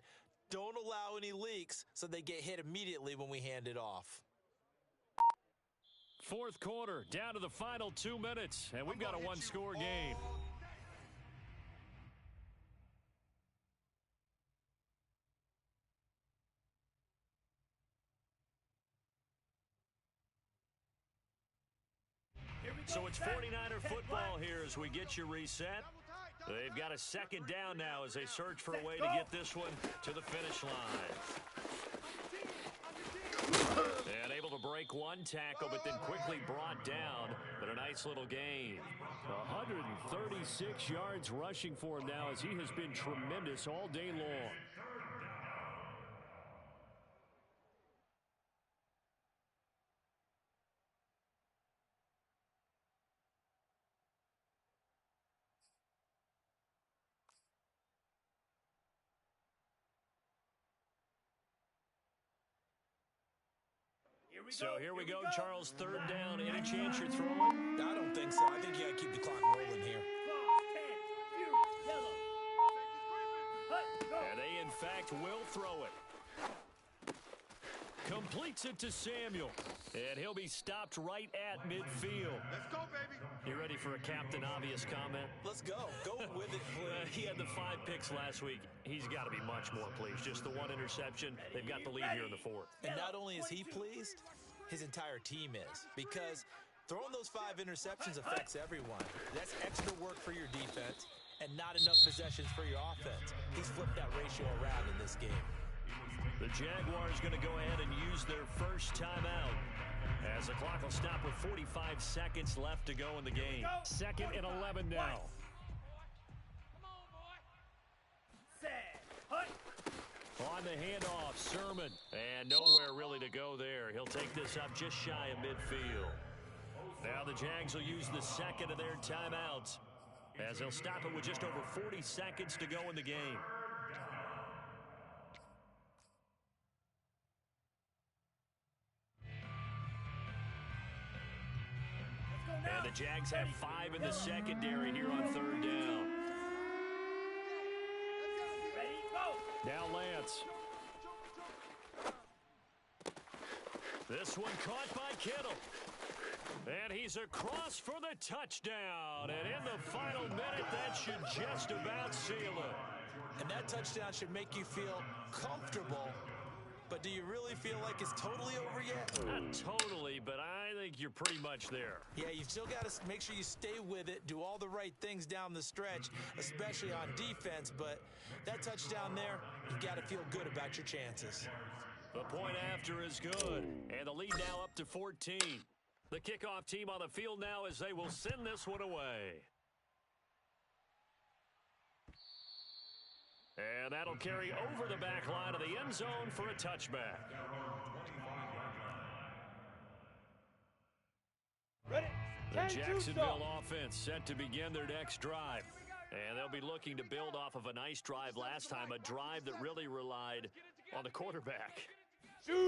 don't allow any leaks so they get hit immediately when we hand it off. 4th quarter, down to the final 2 minutes, and we've got a 1-score game. So it's 49er football here as we get you reset. They've got a 2nd down now as they search for a way to get this one to the finish line. And able to break 1 tackle, but then quickly brought down. But a nice little gain. 136 yards rushing for him now as he has been tremendous all day long. So here we go, Charles, 3rd down. Any chance you're throwing? I don't think so. I think you got to keep the clock rolling here. And they, in fact, will throw it. Completes it to Samuel. And he'll be stopped right at midfield. Let's go, baby. You ready for a Captain Obvious comment? Let's go. Go with it, please. He had the 5 picks last week. He's got to be much more pleased. Just the 1 interception. They've got the lead here in the 4th. And not only is he pleased, his entire team is. Because throwing those 5 interceptions affects everyone. That's extra work for your defense and not enough possessions for your offense. He's flipped that ratio around in this game. The Jaguars going to go ahead and use their first timeout as the clock will stop with 45 seconds left to go in the game. 2nd and 11 now. On the handoff, Sermon. And nowhere really to go there. He'll take this up just shy of midfield. Now the Jags will use the 2nd of their timeouts as they'll stop it with just over 40 seconds to go in the game. And the Jags have 5 in the secondary here on 3rd down. Now Lance. This one caught by Kittle. And he's across for the touchdown. And in the final minute, that should just about seal it. And that touchdown should make you feel comfortable. But do you really feel like it's totally over yet? Not totally, but I think you're pretty much there. Yeah, you've still got to make sure you stay with it, do all the right things down the stretch, especially on defense. But that touchdown there, you've got to feel good about your chances. The point after is good, and the lead now up to 14. The kickoff team on the field now as they will send this one away. And that'll carry over the back line of the end zone for a touchback. Ready? The Jacksonville offense set to begin their next drive. And they'll be looking to build off of a nice drive last time, a drive that really relied on the quarterback.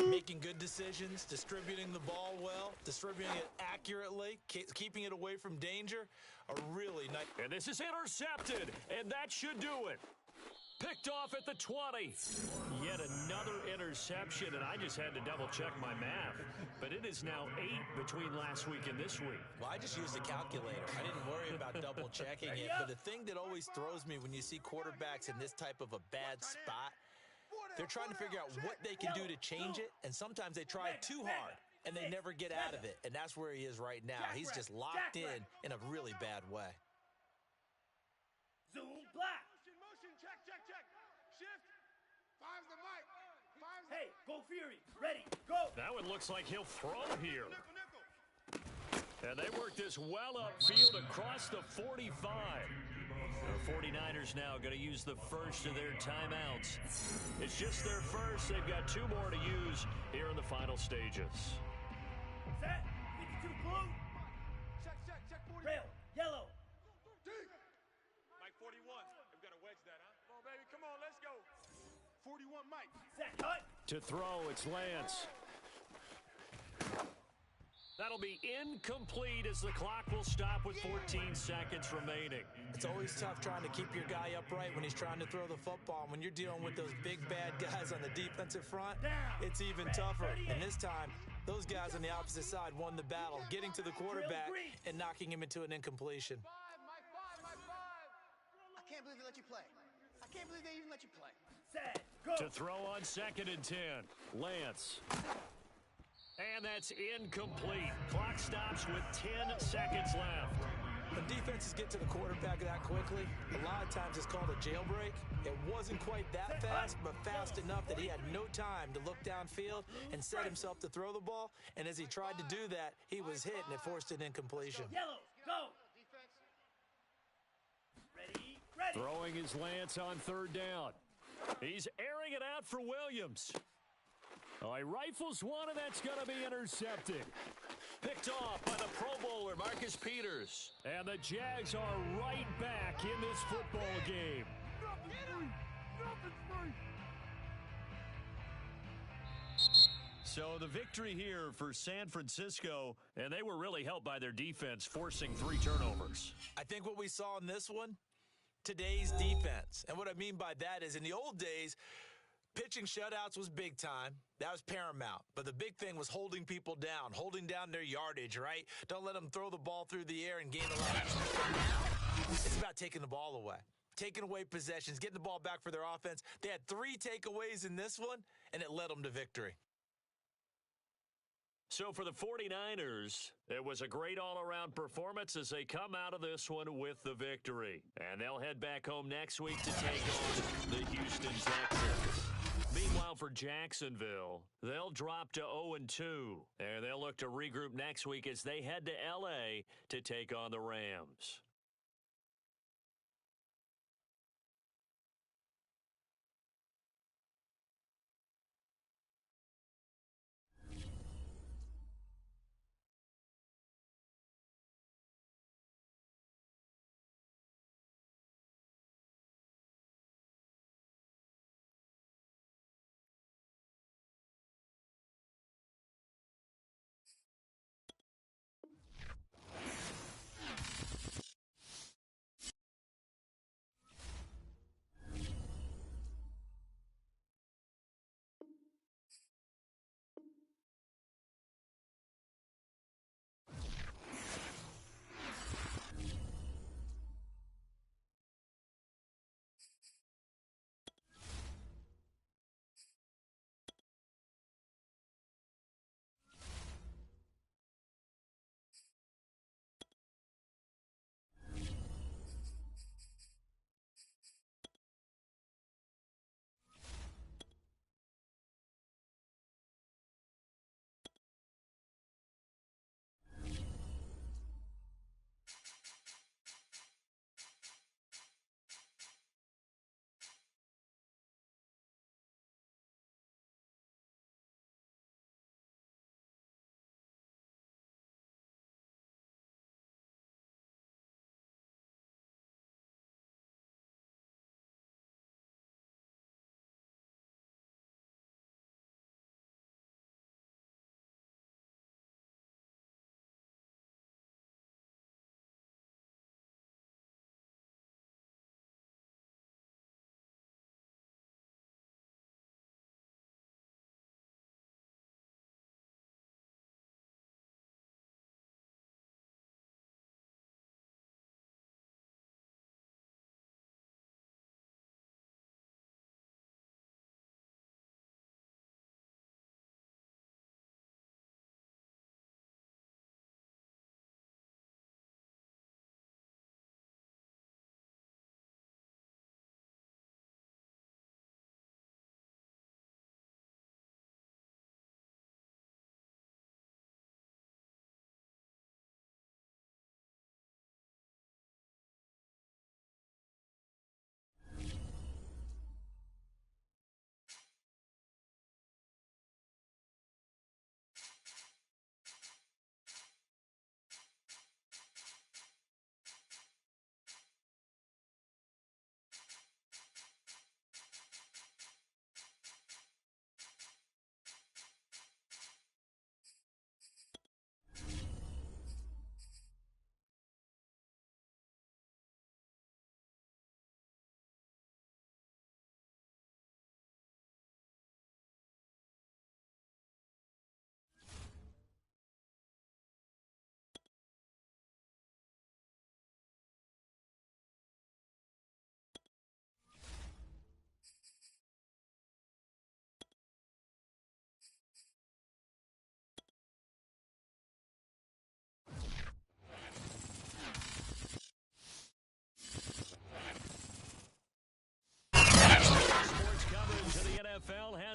Making good decisions, distributing the ball well, distributing it accurately, keeping it away from danger. A really nice. And this is intercepted, and that should do it. Picked off at the 20. Yet another interception, and I just had to double-check my math. But it is now 8 between last week and this week. Well, I just used a calculator. I didn't worry about double-checking it. But the thing that always throws me when you see quarterbacks in this type of a bad spot, they're trying to figure out what they can do to change it, and sometimes they try too hard, and they never get out of it. And that's where he is right now. He's just locked in a really bad way. Zoom black. Motion, check. Shift. Five's the mic. Hey, go Fury. Ready, go. That one looks like he'll throw here. Nickel. And they work this well upfield across the 45. The 49ers now going to use the first of their timeouts. It's just their first. They've got 2 more to use here in the final stages. Set. 52 blue. Check. 40. Rail. Yellow. Mike 41. We've got to wedge that, huh? Come on, baby. Come on, let's go. 41, Mike. Set. Cut. To throw, it's Lance. That'll be incomplete as the clock will stop with 14 seconds remaining. It's always tough trying to keep your guy upright when he's trying to throw the football. When you're dealing with those big, bad guys on the defensive front, it's even tougher. And this time, those guys on the opposite side won the battle, getting to the quarterback and knocking him into an incompletion. Mike 5. I can't believe they let you play. I can't believe they even let you play. Set. Go. To throw on 2nd and 10, Lance. And that's incomplete. Clock stops with 10 seconds left. When defenses get to the quarterback that quickly, a lot of times it's called a jailbreak. It wasn't quite that fast, but fast enough that he had no time to look downfield and set himself to throw the ball. And as he tried to do that, he was hit, and it forced an incompletion. Yellow. Go. Ready. Throwing his Lance on 3rd down. He's airing it out for Williams. Oh, he rifles one, and that's going to be intercepted. Picked off by the Pro Bowler, Marcus Peters. And the Jags are right back in this football game. So the victory here for San Francisco, and they were really helped by their defense, forcing 3 turnovers. I think what we saw in this one, today's defense. And what I mean by that is in the old days, pitching shutouts was big time. That was paramount. But the big thing was holding people down, holding down their yardage, right? Don't let them throw the ball through the air and gain a lot. It's about taking the ball away, taking away possessions, getting the ball back for their offense. They had 3 takeaways in this one, and it led them to victory. So for the 49ers, it was a great all-around performance as they come out of this one with the victory. And they'll head back home next week to take on the Houston Texans. Meanwhile, for Jacksonville, they'll drop to 0-2, and they'll look to regroup next week as they head to L.A. to take on the Rams.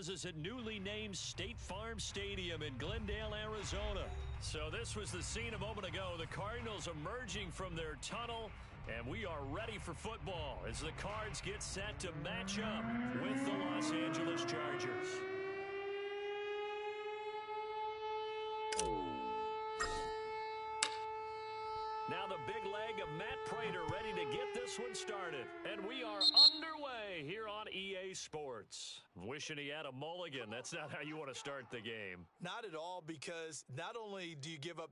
has us at newly named State Farm Stadium in Glendale, Arizona. So this was the scene a moment ago. The Cardinals emerging from their tunnel, and we are ready for football as the Cards get set to match up with the Los Angeles Chargers. Now the big leg of Matt Prater ready to get this one started. And we are underway here on EA Sports. Wishing he had a mulligan. That's not how you want to start the game. Not at all, because not only do you give up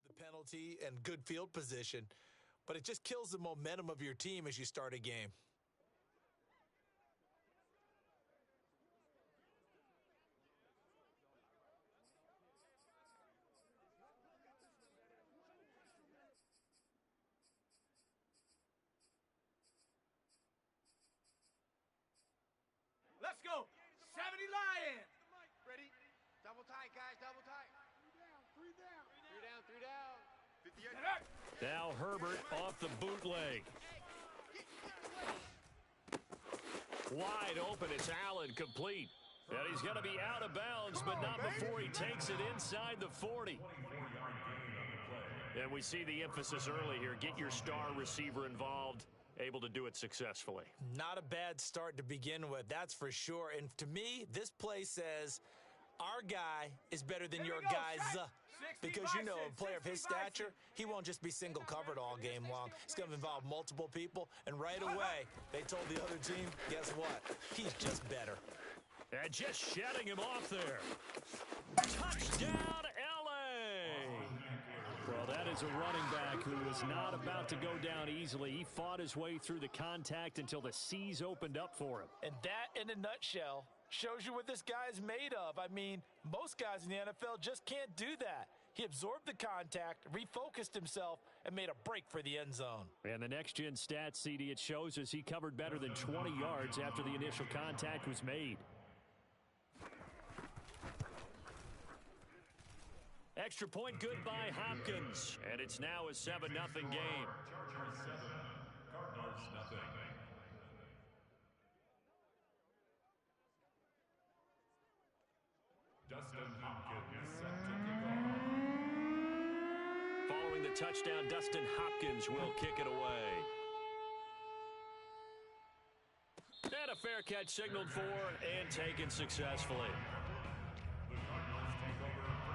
the penalty and good field position, but it just kills the momentum of your team as you start a game. Let's go. 70 Lions. Ready? Double tight, guys, double tight. Three down. Three down, three down. 58. Now Herbert off the bootleg. Wide open, it's Allen, complete. And he's going to be out of bounds, but not before he takes it inside the 40. And we see the emphasis early here. Get your star receiver involved, able to do it successfully. Not a bad start to begin with, that's for sure. And to me, this play says our guy is better than your guy's. Because, you know, a player of his stature, he won't just be single covered all game long. It's going to involve multiple people. And right away, they told the other team, guess what? He's just better. And just shutting him off there. Touchdown, L.A. Well, Well, that is a running back who was not about to go down easily. He fought his way through the contact until the seas opened up for him. And that, in a nutshell, shows you what this guy is made of. I mean, most guys in the NFL just can't do that. He absorbed the contact, refocused himself, and made a break for the end zone. And the next-gen stats, CD, it shows us he covered better than 20 yards after the initial contact was made. Extra point good by Hopkins, and it's now a 7-0 game. Chargers 7, Cardinals nothing. Dustin Hopkins set to kick off. Following the touchdown, Dustin Hopkins will kick it away. And a fair catch signaled for and taken successfully. The Cardinals take over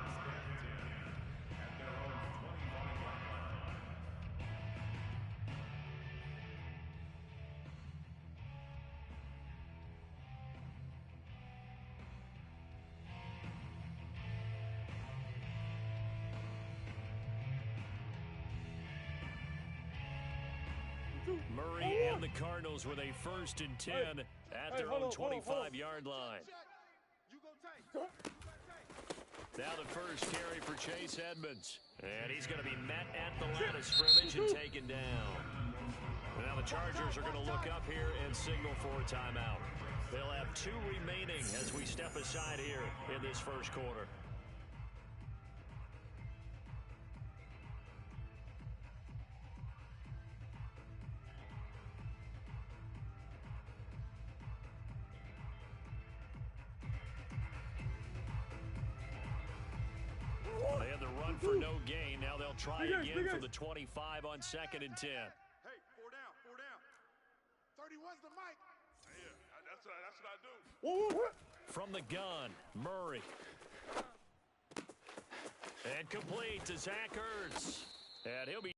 first and 10 at their own 25-yard line. Murray and the Cardinals with a 1st and 10 at their own 25-yard line. You go tight. Now the first carry for Chase Edmonds. And he's going to be met at the line of scrimmage and taken down. Now the Chargers are going to look up here and signal for a timeout. They'll have 2 remaining as we step aside here in this first quarter. They had the run for no gain. Now they'll try again from the 25 on 2nd and 10. Hey, 4 down, 4 down. 31's the mic. Yeah, that's what I do. From the gun, Murray. And complete to Zach Ertz. And he'll be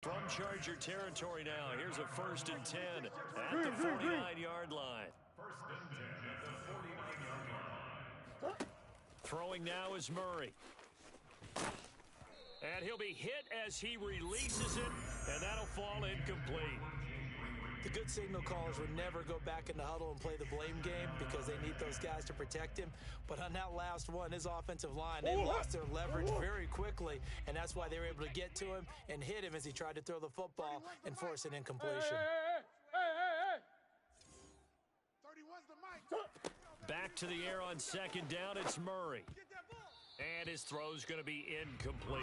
from Charger territory now. Here's a 1st and 10 at the 49-yard line. First and 10 at the 49-yard line. Throwing now is Murray. And he'll be hit as he releases it, and that'll fall incomplete. The good signal callers would never go back in the huddle and play the blame game because they need those guys to protect him. But on that last one, his offensive line, they lost their leverage very quickly, and that's why they were able to get to him and hit him as he tried to throw the football and force an incompletion. 31's the mic. Back to the air on 2nd down, it's Murray. And his throw's going to be incomplete.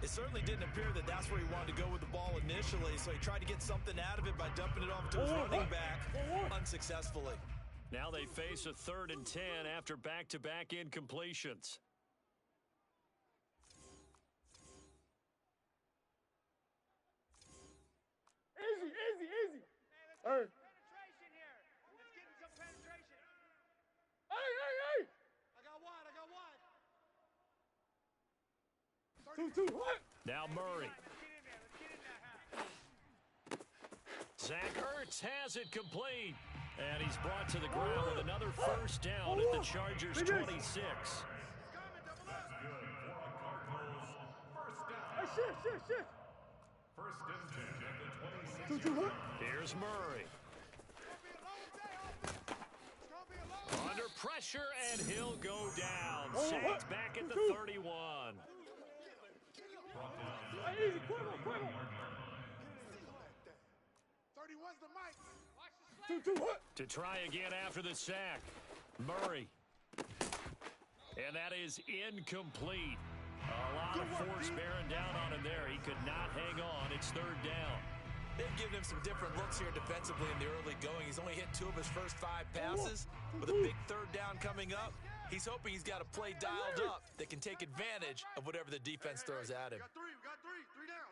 It certainly didn't appear that that's where he wanted to go with the ball initially, so he tried to get something out of it by dumping it off to his running back unsuccessfully. Now they face a 3rd and 10 after back-to-back incompletions. Easy. Hey. Penetration here. Let's get some penetration. Hey. I got wide. 2, what? Now Murray. Zach Ertz has it complete. And he's brought to the ground with another 1st down at the Chargers' 26. That's good for the Cardinals. First down. Shit. First and 10 at the 26-yard line. Here's Murray. Under pressure, and he'll go down. Sacked back at the 31. Easy, quick. 31's the mic. Watch the slap. To try again after the sack. Murray. And that is incomplete. A lot of force bearing down on him there. He could not hang on. It's 3rd down. They've given him some different looks here defensively in the early going. He's only hit 2 of his first 5 passes. With a big 3rd down coming up, he's hoping he's got a play dialed up that can take advantage of whatever the defense throws at him. We got three. 3 down.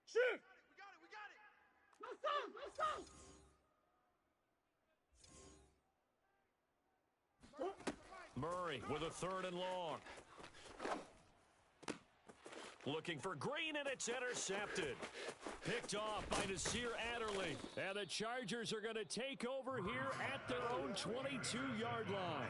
Shoot. We got it. Murray with a 3rd and long. Looking for Green, and it's intercepted. Picked off by Nasir Adderley. And the Chargers are going to take over here at their own 22-yard line.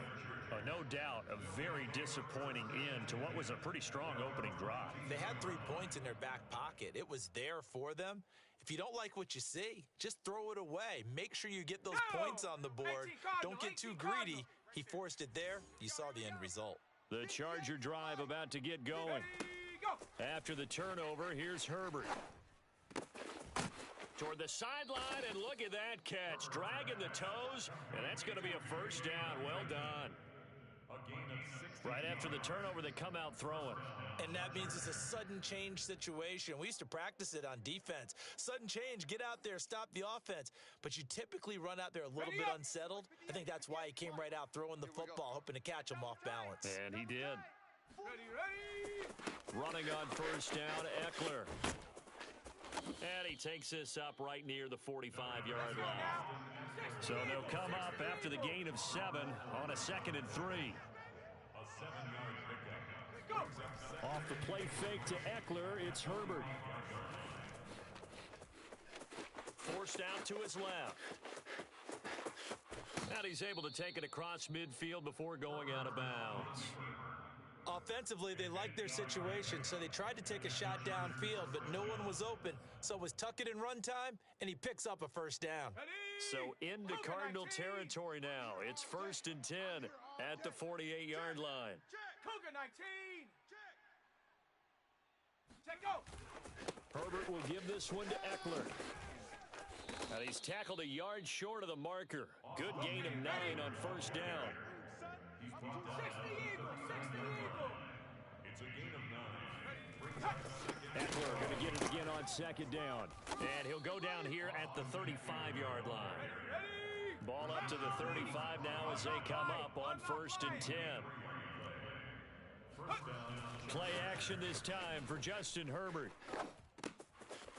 No doubt, a very disappointing end to what was a pretty strong opening drive. They had 3 points in their back pocket. It was there for them. If you don't like what you see, just throw it away. Make sure you get those points on the board. Don't get too greedy. He forced it there. You saw the end result. The Charger drive about to get going. After the turnover, here's Herbert. Toward the sideline, and look at that catch. Dragging the toes, and that's going to be a first down. Well done. Right after the turnover, they come out throwing. And that means it's a sudden change situation. We used to practice it on defense. Sudden change, get out there, stop the offense. But you typically run out there a little bit unsettled. I think that's why he came right out throwing the football, hoping to catch him off balance. And he did. Running on first down, Eckler. And he takes this up right near the 45-yard line. So they'll come up after the gain of 7 on a 2nd and 3. Off the play fake to Eckler, it's Herbert. Forced out to his left. And he's able to take it across midfield before going out of bounds. Offensively, they liked their situation, so they tried to take a shot downfield, but no one was open. So it was tuck it in run time, and he picks up a first down. So into Cardinal territory now. It's 1st and 10 at the 48-yard line. Cougar 19. Check go. Herbert will give this one to Eckler. And he's tackled a yard short of the marker. Good gain of 9 on first down. 60 Eagle, 60 Eagle. It's a gain of 9. Eckler going to get it again on 2nd down. And he'll go down here at the 35-yard line. Ball up to the 35 now as they come up on 1st and 10. Play action this time for Justin Herbert.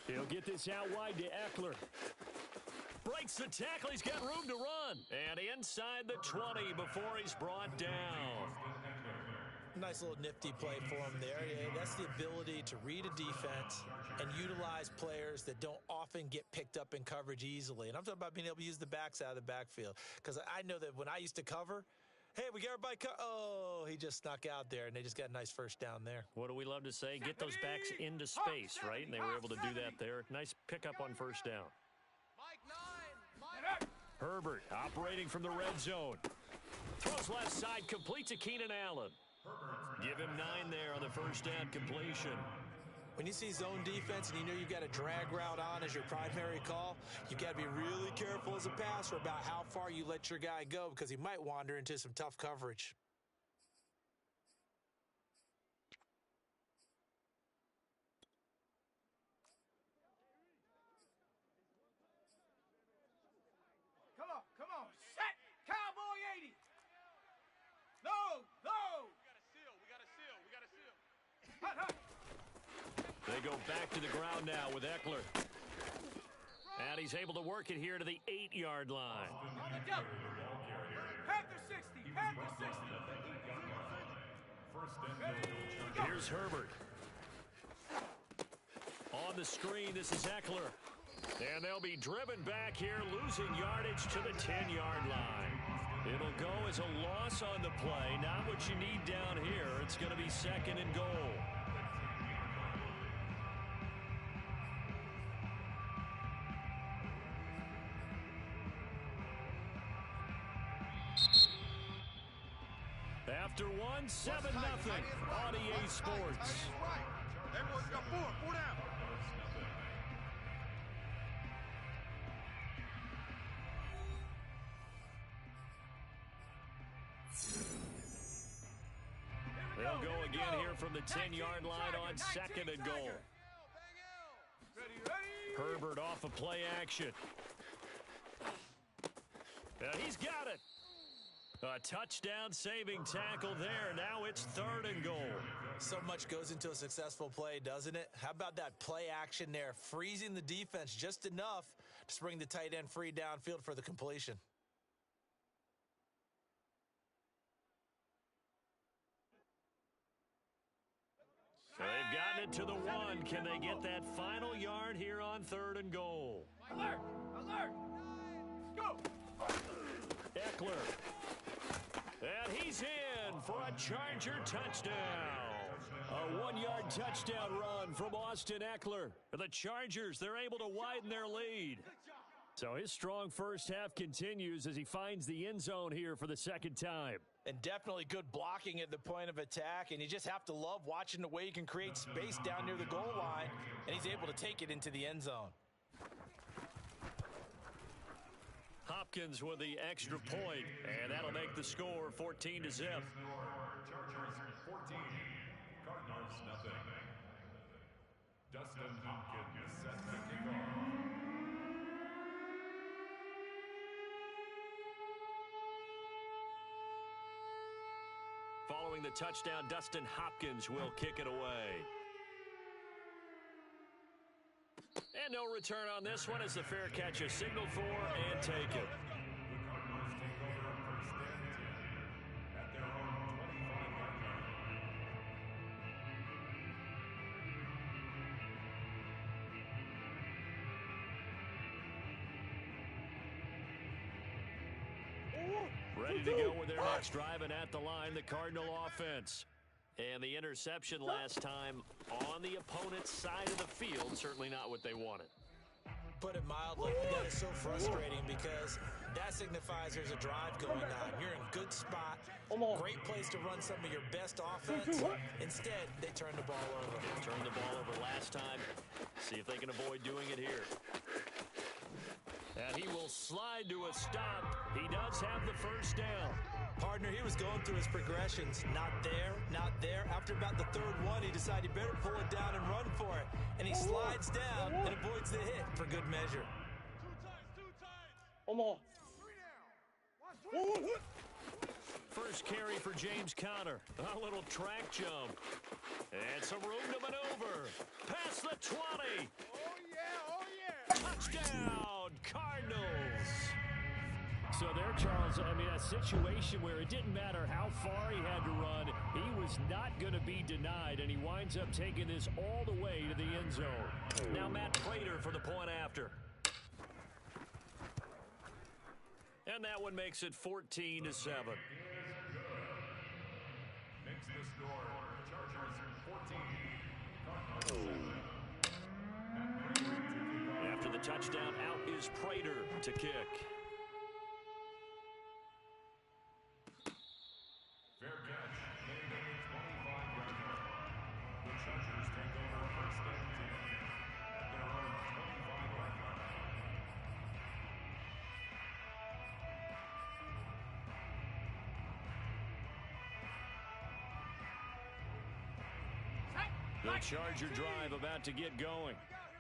He'll get this out wide to Eckler. Breaks the tackle. He's got room to run. And inside the 20 before he's brought down. Nice little nifty play for him there. Yeah, that's the ability to read a defense and utilize players that don't often get picked up in coverage easily. And I'm talking about being able to use the backs out of the backfield. Because I know that when I used to cover, hey, we got everybody oh, he just snuck out there, and they just got a nice first down there. What do we love to say? Get those backs into space, right? And they were able to do that there. Nice pickup on first down. Herbert operating from the red zone. Throws left side, complete to Keenan Allen. Give him 9 there on the first down completion. When you see zone defense and you know you've got a drag route on as your primary call, you've got to be really careful as a passer about how far you let your guy go because he might wander into some tough coverage. Come on, set, Cowboy 80. No. We got a seal. Hut. They go back to the ground now with Eckler. And he's able to work it here to the 8-yard line. On the double. Panther 60. Here's Herbert. On the screen, this is Eckler. And they'll be driven back here, losing yardage to the 10-yard line. It'll go as a loss on the play. Not what you need down here. It's going to be 2nd and goal. After 7-0 on EA Sports. Everyone's got 4 down. They'll go again here from the 10-yard line on 2nd and goal. Herbert off of play action. He's got it. A touchdown saving tackle there. Now it's 3rd and goal. So much goes into a successful play, doesn't it? How about that play action there? Freezing the defense just enough to bring the tight end free downfield for the completion. So they've got Getting it to the one. Can they get that final yard here on 3rd and goal? Alert! Alert! Go! Eckler. And he's in for a Charger touchdown. A 1-yard touchdown run from Austin Eckler. The Chargers, they're able to widen their lead. So his strong first half continues as he finds the end zone here for the second time. And definitely good blocking at the point of attack, and you just have to love watching the way he can create space down near the goal line, and he's able to take it into the end zone. Hopkins with the extra point, and that'll make the score 14-0. Chargers 14, Cardinals nothing. Dustin Hopkins set the kickoff. Following the touchdown, Dustin Hopkins will kick it away. And no return on this one as the fair catch is signaled for and taken. The Cardinals take over first and 10 at their own 25-yard line. Ready to go with their next drive, and at the line, the Cardinal offense. And the interception last time on the opponent's side of the field, certainly not what they wanted. Put it mildly, that is so frustrating because that signifies there's a drive going on. You're in a good spot, great place to run some of your best offense. Instead, they turn the ball over. They turned the ball over last time. See if they can avoid doing it here. And he will slide to a stop. He does have the first down. Partner, he was going through his progressions. Not there, not there. After about the third one, he decided he better pull it down and run for it. And he slides down and avoids the hit for good measure. First carry for James Conner. A little track jump. And some room to maneuver. Past the 20. Touchdown, Cardinals. So there, Charles, I mean, a situation where it didn't matter how far he had to run, he was not going to be denied, and he winds up taking this all the way to the end zone. Now Matt Prater for the point after. And that one makes it 14-7. Makes the score Chargers 14, Cardinals 7. After the touchdown, out is Prater to kick. Fair catch, made at the 25-yard line. The Chargers take over first and 10 at their own 25-yard line. The Charger drive about to get going.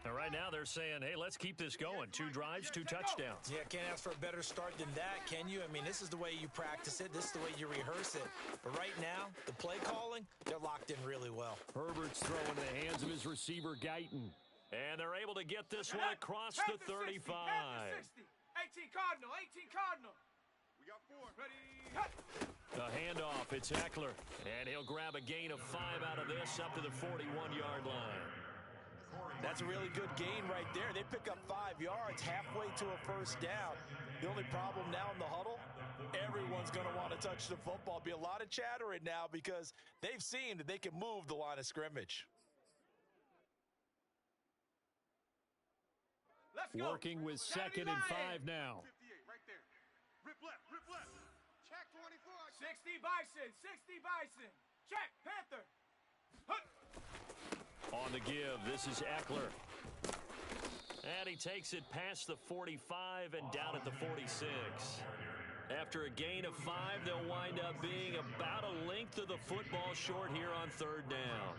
And right now they're saying, hey, let's keep this going. 2 drives, 2 touchdowns. Yeah, can't ask for a better start than that, can you? I mean, this is the way you practice it. This is the way you rehearse it. But right now, the play calling, they're locked in really well. Herbert's throwing in the hands of his receiver, Guyton. And they're able to get this one across the 35. 18 Cardinal, 18 Cardinal. We got 4. Ready? The handoff, it's Eckler. And he'll grab a gain of 5 out of this up to the 41-yard line. That's a really good gain right there. They pick up 5 yards halfway to a first down. The only problem now in the huddle, everyone's going to want to touch the football. Be a lot of chattering now because they've seen that they can move the line of scrimmage. Let's go. Working with 2nd and 5 now. 58, right there. Rip left, rip left. Check 24. 60 Bison, 60 Bison. Check, Panther. Huh. On the give, this is Eckler. And he takes it past the 45 and down at the 46. After a gain of 5, they'll wind up being about a length of the football short here on 3rd down.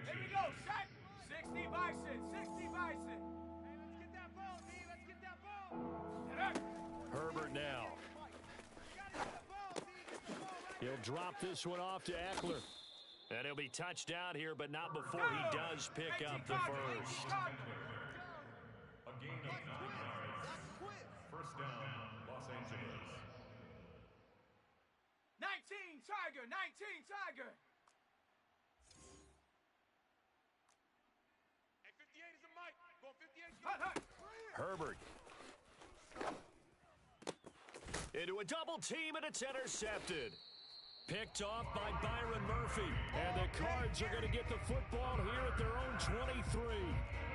Here we go, set. 60 Bison, 60 Bison. Hey, let's get that ball, D. Let's get that ball. Herbert now. He'll drop this one off to Eckler. And he'll be touched down here, but not before he does pick up the first. A gain of 9 yards. First down, Los Angeles. 19 Tiger, 19 Tiger. Herbert. Into a double team, and it's intercepted. Picked off by Byron Murphy. And the Cards are going to get the football here at their own 23.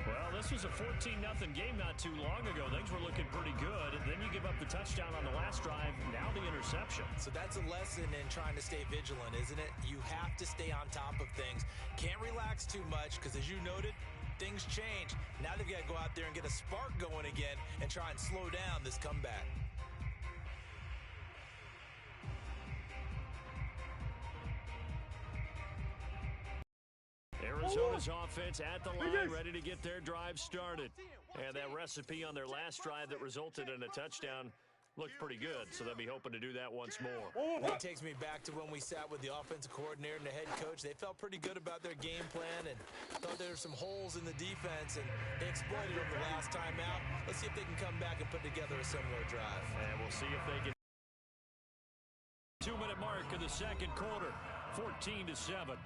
Well, this was a 14-0 game not too long ago. Things were looking pretty good. And then you give up the touchdown on the last drive. Now the interception. So that's a lesson in trying to stay vigilant, isn't it? You have to stay on top of things. Can't relax too much because, as you noted, things change. Now they've got to go out there and get a spark going again and try and slow down this comeback. Arizona's offense at the line, ready to get their drive started. And that recipe on their last drive that resulted in a touchdown looked pretty good, so they'll be hoping to do that once more. It takes me back to when we sat with the offensive coordinator and the head coach. They felt pretty good about their game plan and thought there were some holes in the defense, and they exploited them the last time out. Let's see if they can come back and put together a similar drive. And we'll see if they can. 2-minute mark in the second quarter, 14-7.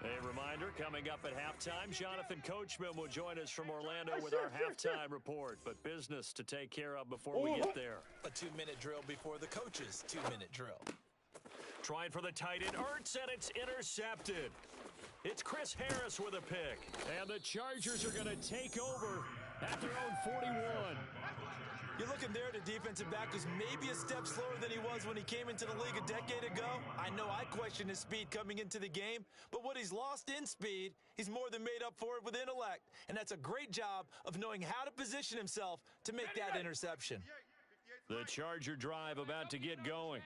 A reminder, coming up at halftime, Jonathan Coachman will join us from Orlando with our halftime report. But business to take care of before we get there. A 2-minute drill before the coach's 2-minute drill. Trying for the tight end, Ertz, and it's intercepted. It's Chris Harris with a pick. And the Chargers are going to take over at their own 41. You're looking there at a defensive back who's maybe a step slower than he was when he came into the league a decade ago. I know I questioned his speed coming into the game, but what he's lost in speed, he's more than made up for it with intellect. And that's a great job of knowing how to position himself to make that interception. The Charger drive about to get going.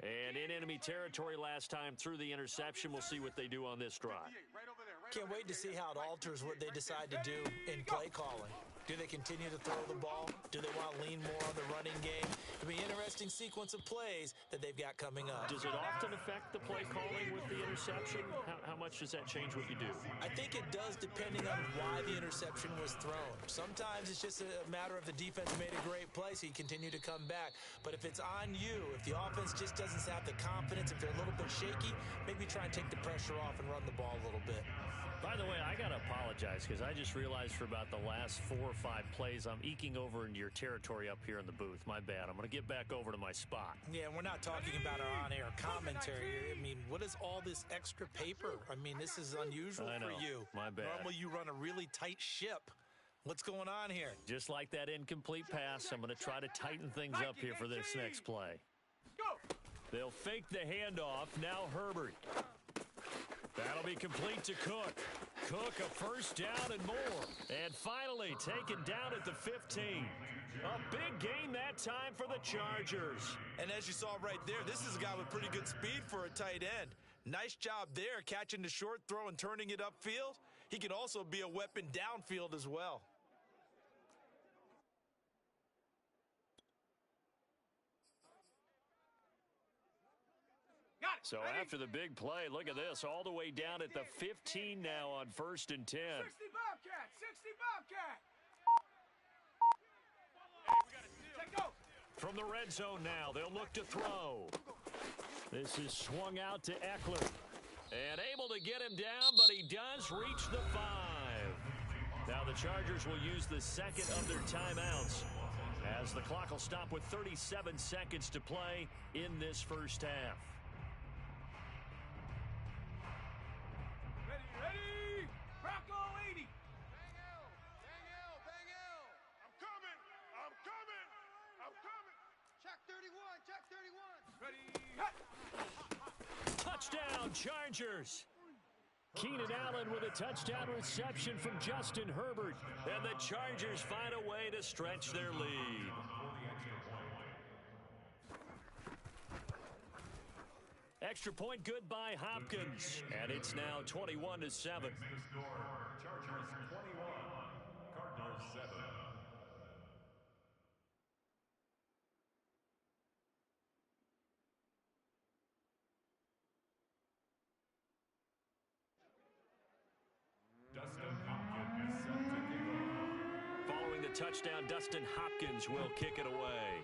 And in enemy territory last time through the interception. We'll see what they do on this drive. Can't wait to see how it alters what they decide to do in play calling. Do they continue to throw the ball? Do they want to lean more on the running game? It'll be an interesting sequence of plays that they've got coming up. Does it often affect the play calling with the interception? How much does that change what you do? I think it does depending on why the interception was thrown. Sometimes it's just a matter of the defense made a great play, so you continue to come back. But if it's on you, if the offense just doesn't have the confidence, if they're a little bit shaky, maybe try and take the pressure off and run the ball a little bit. By the way, I got to apologize because I just realized for about the last 4 or 5 plays, I'm eking over into your territory up here in the booth. My bad. I'm going to get back over to my spot. Yeah, we're not talking about our on-air commentary here. I mean, what is all this extra paper? I mean, this is unusual for you. My bad. Normally you run a really tight ship. What's going on here? Just like that incomplete pass, I'm going to try to tighten things up here for this next play. They'll fake the handoff. Now Herbert. That'll be complete to Cook. Cook a first down and more. And finally taken down at the 15. A big gain that time for the Chargers. And as you saw right there, this is a guy with pretty good speed for a tight end. Nice job there catching the short throw and turning it upfield. He can also be a weapon downfield as well. So after the big play, look at this, all the way down at the 15 now on 1st and 10. 60 Bobcat, 60 Bobcat. From the red zone now, they'll look to throw. This is swung out to Eckler. And able to get him down, but he does reach the 5. Now the Chargers will use the second of their timeouts as the clock will stop with 37 seconds to play in this first half. Ready, Bronco 80. I'm coming. Check 31, check 31. Ready, Touchdown, Chargers. Keenan Allen with a touchdown reception from Justin Herbert. And the Chargers find a way to stretch their lead. Extra point good by Hopkins. And it's now 21-7. Chargers 21, Cardinals 7. touchdown. Dustin Hopkins will kick it away.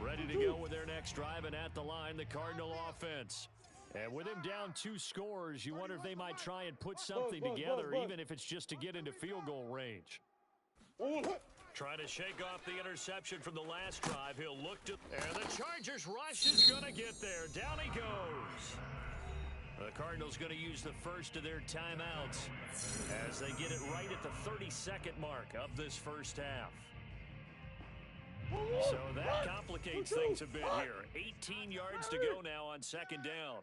Ready to go with their next drive, and at the line, the Cardinal offense. And with him down 2 scores, you wonder if they might try and put something together, even if it's just to get into field goal range. Trying to shake off the interception from the last drive. He'll look to, and the Chargers rush is going to get there. Down he goes. The Cardinals going to use the first of their timeouts as they get it right at the 32nd mark of this first half. So that complicates things a bit here. 18 yards to go now on second down.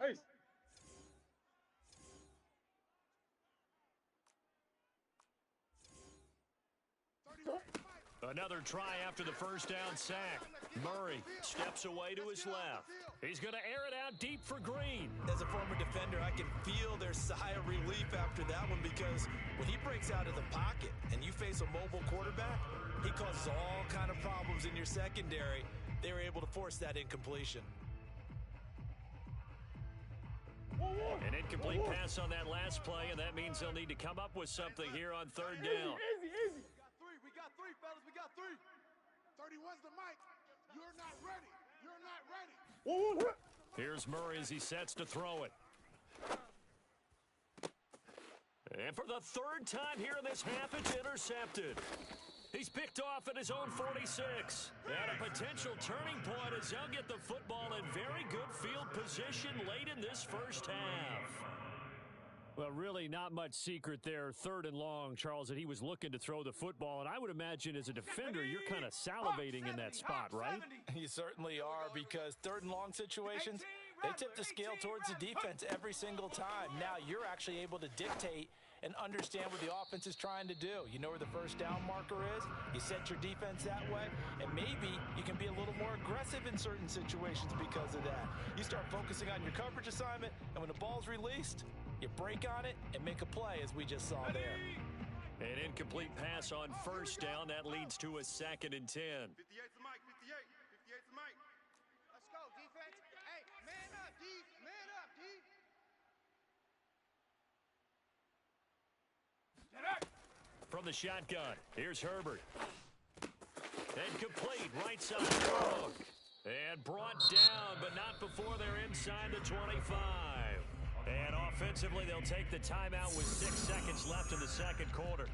Another try after the first down sack. Murray steps away to his left. He's going to air it out deep for Green. As a former defender, I can feel their sigh of relief after that one, because when he breaks out of the pocket and you face a mobile quarterback, he causes all kind of problems in your secondary. They were able to force that incompletion. An incomplete pass on that last play, and that means they'll need to come up with something here on third down. We got three, fellas. We got 3. 31's the mic. You're not ready. You're not ready. Here's Murray as he sets to throw it. And for the 3rd time here in this half, it's intercepted. He's picked off at his own 46. And a potential turning point as they'll get the football in very good field position late in this first half. Well, really not much secret there, 3rd and long, Charles, that he was looking to throw the football. And I would imagine as a defender, you're kind of salivating in that spot, right? You certainly are, because 3rd and long situations, they tip the scale towards the defense every single time. Now you're actually able to dictate and understand what the offense is trying to do. You know where the first down marker is. You set your defense that way, and maybe you can be a little more aggressive in certain situations because of that. You start focusing on your coverage assignment, and when the ball's released, you break on it and make a play, as we just saw there. An incomplete pass on first down. That leads to a 2nd and 10. 58's the mic. 58's the mic. Let's go, defense. Hey, man up, D. Man up, D. From the shotgun, here's Herbert. And complete, right side throw. And brought down, but not before they're inside the 25. And offensively, they'll take the timeout with 6 seconds left in the second quarter.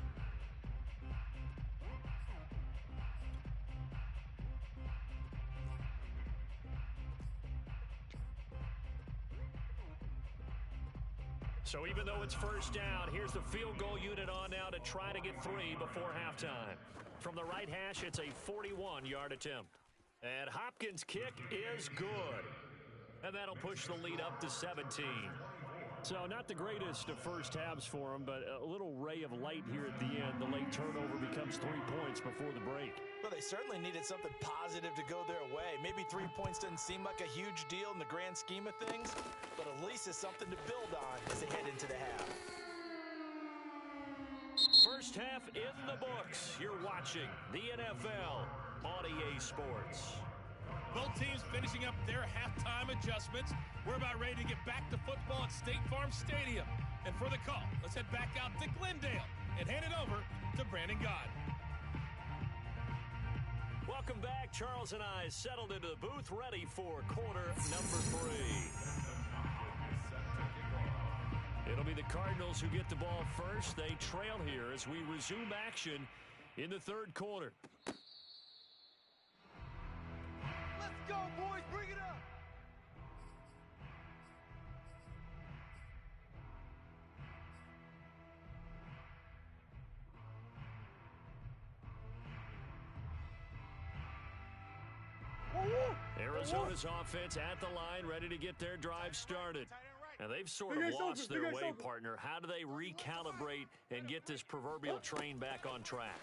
So even though it's first down, here's the field goal unit on now to try to get 3 before halftime. From the right hash, it's a 41-yard attempt. And Hopkins' kick is good. And that'll push the lead up to 17. So not the greatest of first halves for him, but a little ray of light here at the end. The late turnover becomes 3 points before the break. Well, they certainly needed something positive to go their way. Maybe 3 points doesn't seem like a huge deal in the grand scheme of things, but at least it's something to build on as they head into the half. First half in the books. You're watching the NFL on EA Sports. Both teams finishing up their halftime adjustments. We're about ready to get back to football at State Farm Stadium. And for the call, let's head back out to Glendale and hand it over to Brandon God. Welcome back. Charles and I settled into the booth, ready for quarter number 3. It'll be the Cardinals who get the ball first. They trail here as we resume action in the third quarter. Let's go, boys. Bring it up. Arizona's offense at the line, ready to get their drive started. Now, they've sort of lost their way, partner. How do they recalibrate and get this proverbial train back on track?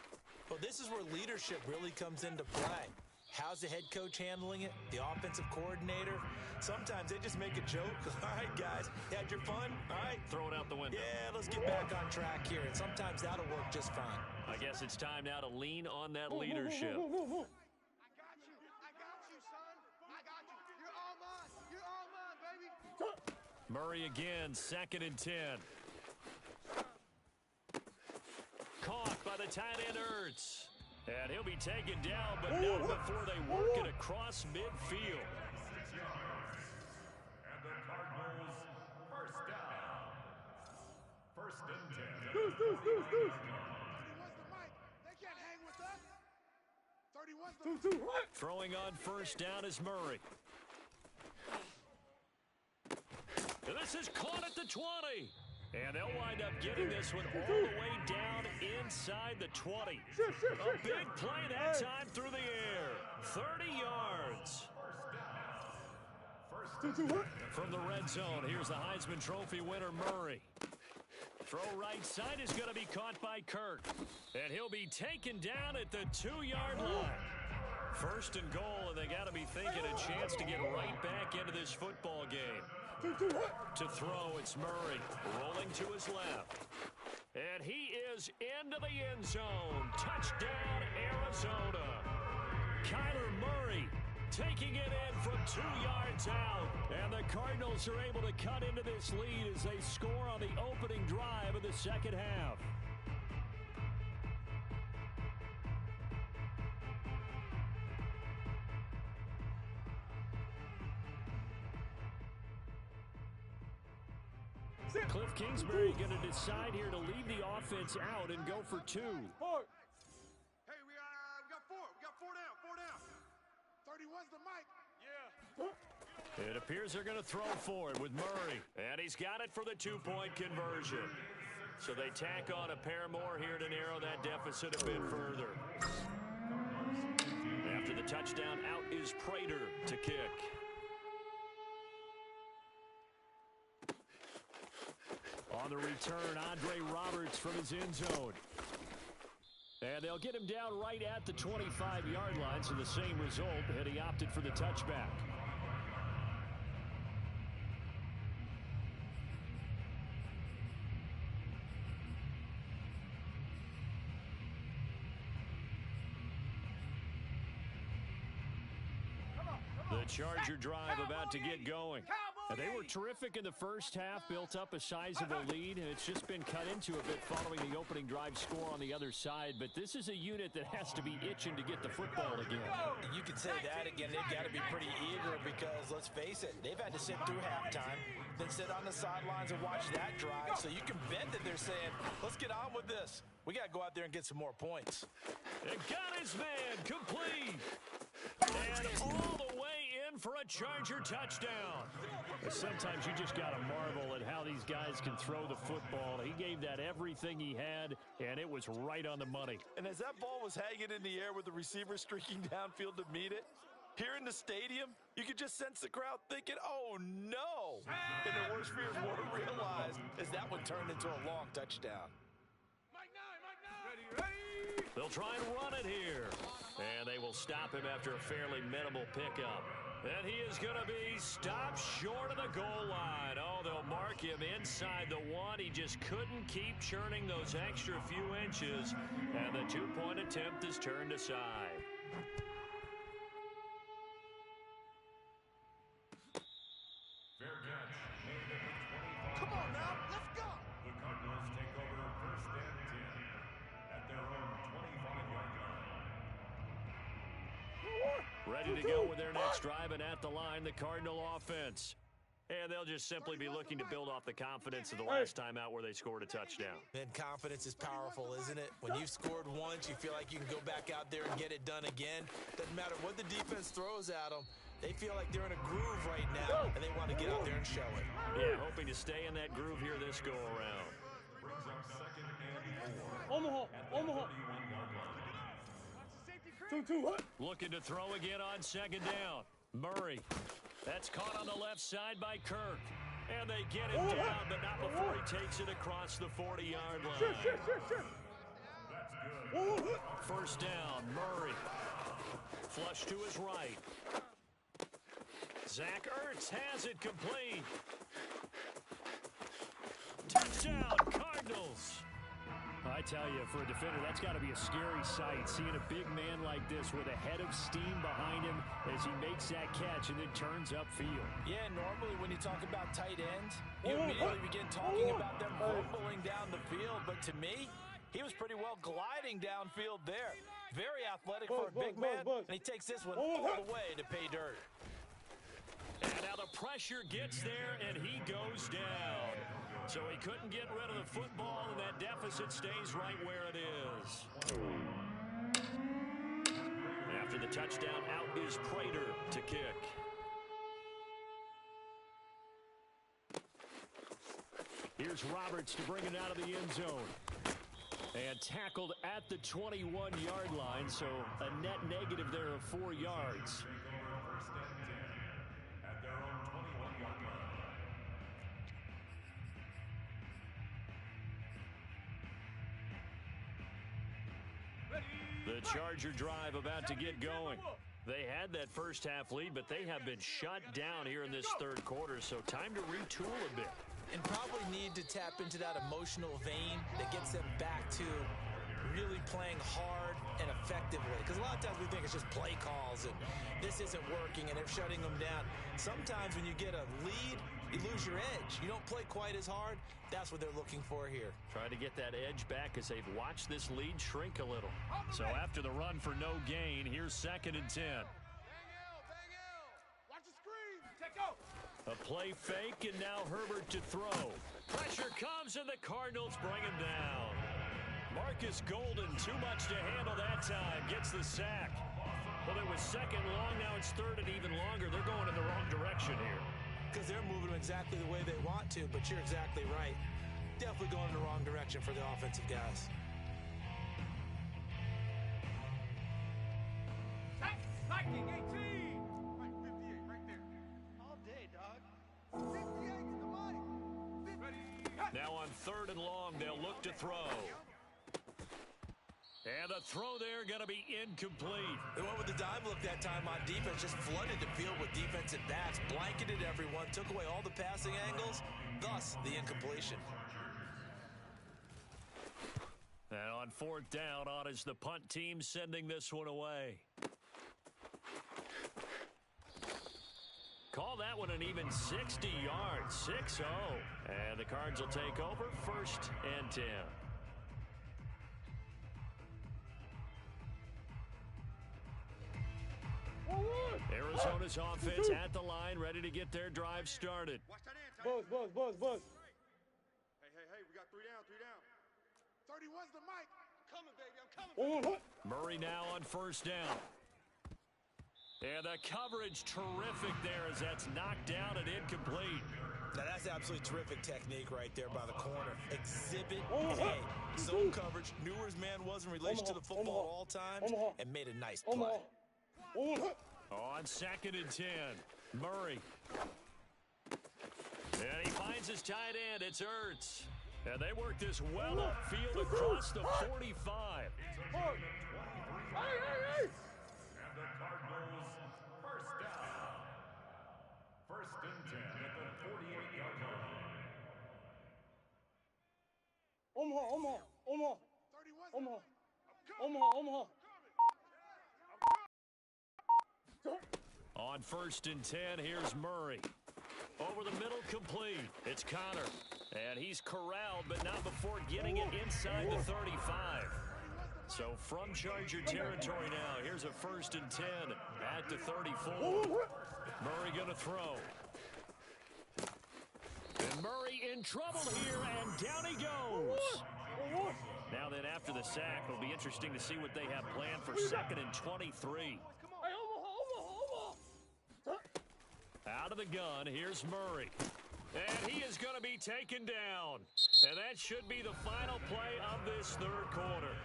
Well, this is where leadership really comes into play. How's the head coach handling it? The offensive coordinator? Sometimes they just make a joke. All right, guys, you had your fun? All right. Throw it out the window. Yeah, let's get back on track here, and sometimes that'll work just fine. I guess it's time now to lean on that leadership. I got you, son. I got you. You're all mine. You're all mine, baby. Murray again, 2nd and 10. Caught by the tight end Ertz. And he'll be taken down, but not before they work it across midfield. 6 yards. And the Cardinals first down. 1st and 10. 31's the mic. They can't hang with us. 31's the mic. Throwing on 1st down is Murray. And this is caught at the 20. And they'll wind up getting this one all the way down inside the 20. A big play that time through the air. 30 yards. From the red zone, here's the Heisman Trophy winner, Murray. Throw right side is going to be caught by Kirk. And he'll be taken down at the 2-yard line. 1st and goal, and they got to be thinking a chance to get right back into this football game. To throw, it's Murray, rolling to his left. And he is into the end zone. Touchdown, Arizona. Kyler Murray taking it in from 2 yards out. And the Cardinals are able to cut into this lead as they score on the opening drive of the second half. Cliff Kingsbury going to decide here to leave the offense out and go for 2. Hey, we got 4. We got 4 down. 4 down. 31's the mic. Yeah. It appears they're going to throw for it with Murray. And he's got it for the 2-point conversion. So they tack on a pair more here to narrow that deficit a bit further. After the touchdown, out is Prater to kick. On the return, Andre Roberts from his end zone. And they'll get him down right at the 25-yard line, so the same result, and he opted for the touchback. The Charger drive about to get going. And they were terrific in the first half, built up a sizable lead, and it's just been cut into a bit following the opening drive score on the other side. But this is a unit that has to be itching to get the football again. You could say that again. They've got to be pretty eager because, let's face it, they've had to sit through halftime, then sit on the sidelines and watch that drive. So you can bet that they're saying, let's get on with this. We got to go out there and get some more points. And got his man complete. And all the way in for a Charger touchdown. Sometimes you just got to marvel at how these guys can throw the football. He gave that everything he had, and it was right on the money. And as that ball was hanging in the air with the receiver streaking downfield to meet it, here in the stadium, you could just sense the crowd thinking, oh, no. And their worst fears were realized as that one turned into a long touchdown. Mike 9. Ready. They'll try and run it here. And they will stop him after a fairly minimal pickup. And he is going to be stopped short of the goal line. Oh, they'll mark him inside the 1. He just couldn't keep churning those extra few inches. And the 2-point attempt is turned aside. Fair catch. Made at the 25. Come on now, let's go. The Cardinals take over 1st and 10 at their own 25-yard line. Ready to go with their next drive, and at the line, the Cardinal offense. And they'll just simply be looking to build off the confidence of the last time out where they scored a touchdown. And confidence is powerful, isn't it? When you've scored once, you feel like you can go back out there and get it done again. Doesn't matter what the defense throws at them. They feel like they're in a groove right now, and they want to get out there and show it. Yeah, hoping to stay in that groove here this go-around. Brings up 2nd and 4. Omaha. Looking to throw again on 2nd down. Murray. That's caught on the left side by Kirk. And they get him down, but not before he takes it across the 40-yard line. That's good. 1st down, Murray. Flush to his right. Zach Ertz has it complete. Touchdown, Cardinals. I tell you, for a defender, that's got to be a scary sight, seeing a big man like this with a head of steam behind him as he makes that catch and then turns upfield. Yeah, normally when you talk about tight ends, you immediately begin talking about them rumbling down the field. But to me, he was pretty well gliding downfield there. Very athletic for a big man, and he takes this one all the way to pay dirt. And now the pressure gets there, and he goes down. So he couldn't get rid of the football, and that deficit stays right where it is. After the touchdown, out is Prater to kick. Here's Roberts to bring it out of the end zone. And tackled at the 21-yard line, so a net negative there of 4 yards. The Charger drive about to get going. They had that first half lead, but they have been shut down here in this third quarter, so time to retool a bit. And probably need to tap into that emotional vein that gets them back to really playing hard and effectively. Because a lot of times we think it's just play calls and this isn't working and they're shutting them down. Sometimes when you get a lead, you lose your edge. You don't play quite as hard. That's what they're looking for here. Trying to get that edge back as they've watched this lead shrink a little. So after the run for no gain, here's 2nd and 10. Watch the screen. Take out. A play fake, and now Herbert to throw. Pressure comes, and the Cardinals bring him down. Marcus Golden, too much to handle that time, gets the sack. Well, it was 2nd long, now it's 3rd and even longer. They're going in the wrong direction here. Because they're moving them exactly the way they want to, but you're exactly right. Definitely going in the wrong direction for the offensive guys. Viking 18. Right, 58, right there. All day, dog. 58's the money. Now on 3rd and long, they'll look to throw. And the throw there going to be incomplete. They went with the dime look that time on defense, just flooded the field with defensive backs, blanketed everyone, took away all the passing angles, thus the incompletion. And on 4th down, on is the punt team sending this one away. Call that one an even 60 yards, 6-0. And the Cards will take over 1st and 10. Arizona's offense at the line, ready to get their drive started. Watch that end. Buzz. Hey, we got 3 down. 31's the mic. I'm coming, baby. Murray now on 1st down. And the coverage terrific there as that's knocked down and incomplete. Now that's absolutely terrific technique right there by the corner. Exhibit A. Zone coverage, knew where his man was in relation to the football at all times, and made a nice play. On 2nd and 10, Murray. And he finds his tight end. It's Ertz. And they work this well upfield across the 45. And the Cardinals first down. 1st and 10 at the 48-yard line. Omaha. On 1st and 10, here's Murray. Over the middle, complete. It's Connor. And he's corralled, but not before getting it inside the 35. So from Charger territory now, here's a 1st and 10 at the 34. Murray going to throw. And Murray in trouble here, and down he goes. Now then, after the sack, it'll be interesting to see what they have planned for 2nd and 23. Out of the gun, here's Murray. And he is going to be taken down. And that should be the final play of this 3rd quarter.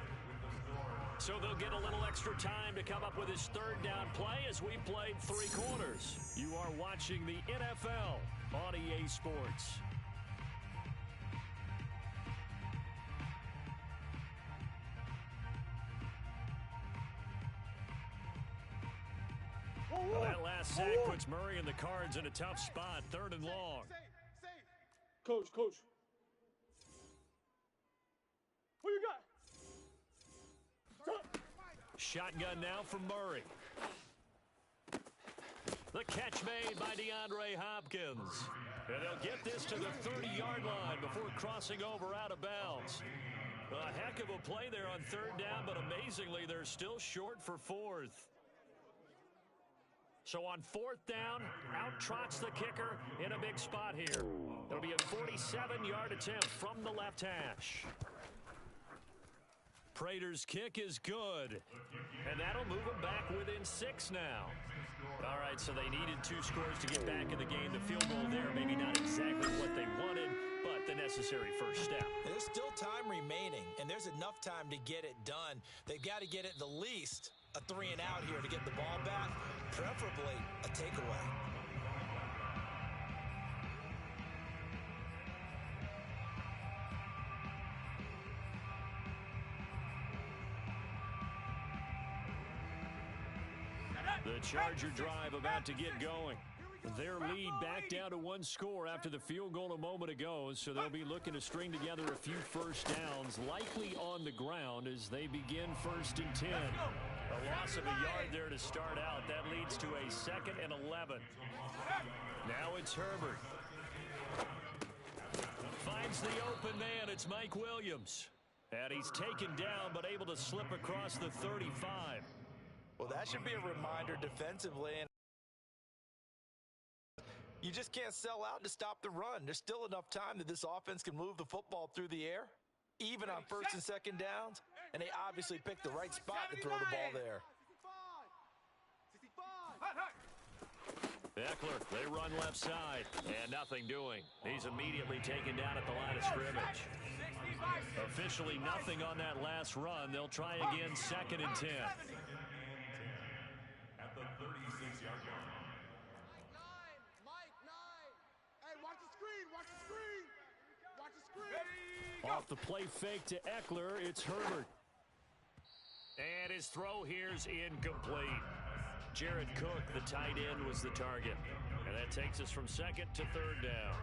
So they'll get a little extra time to come up with his 3rd down play as we played 3 quarters. You are watching the NFL on EA Sports. Well, that last sack puts Murray and the Cards in a tough spot, 3rd and long. Coach. Who you got? Shotgun now from Murray. The catch made by DeAndre Hopkins. And they'll get this to the 30-yard line before crossing over out of bounds. A heck of a play there on 3rd down, but amazingly, they're still short for 4th. So on 4th down, out trots the kicker in a big spot here. It'll be a 47-yard attempt from the left hash. Prater's kick is good, and that'll move them back within 6 now. All right, so they needed 2 scores to get back in the game. The field goal there, maybe not exactly what they wanted, but the necessary first step. There's still time remaining, and there's enough time to get it done. They've got to get it the least a 3 and out here to get the ball back, preferably a takeaway. The Charger drive about to get going. Their lead back down to 1 score after the field goal a moment ago, so they'll be looking to string together a few first downs, likely on the ground as they begin 1st and 10. A loss of a yard there to start out. That leads to a 2nd and 11. Now it's Herbert. Finds the open man. It's Mike Williams. And he's taken down but able to slip across the 35. Well, that should be a reminder defensively. And you just can't sell out to stop the run. There's still enough time that this offense can move the football through the air, even on 1st and 2nd downs. And they obviously picked the right spot to throw the ball there. Eckler, they run left side, and nothing doing. He's immediately taken down at the line of scrimmage. Officially nothing on that last run. They'll try again 2nd and 10. At the 36-yard line. Mike, 9. Hey, watch the screen. Watch the screen. Watch the screen. Off the play fake to Eckler, it's Herbert. And his throw here's incomplete. Jared Cook, the tight end, was the target. And that takes us from 2nd to 3rd down.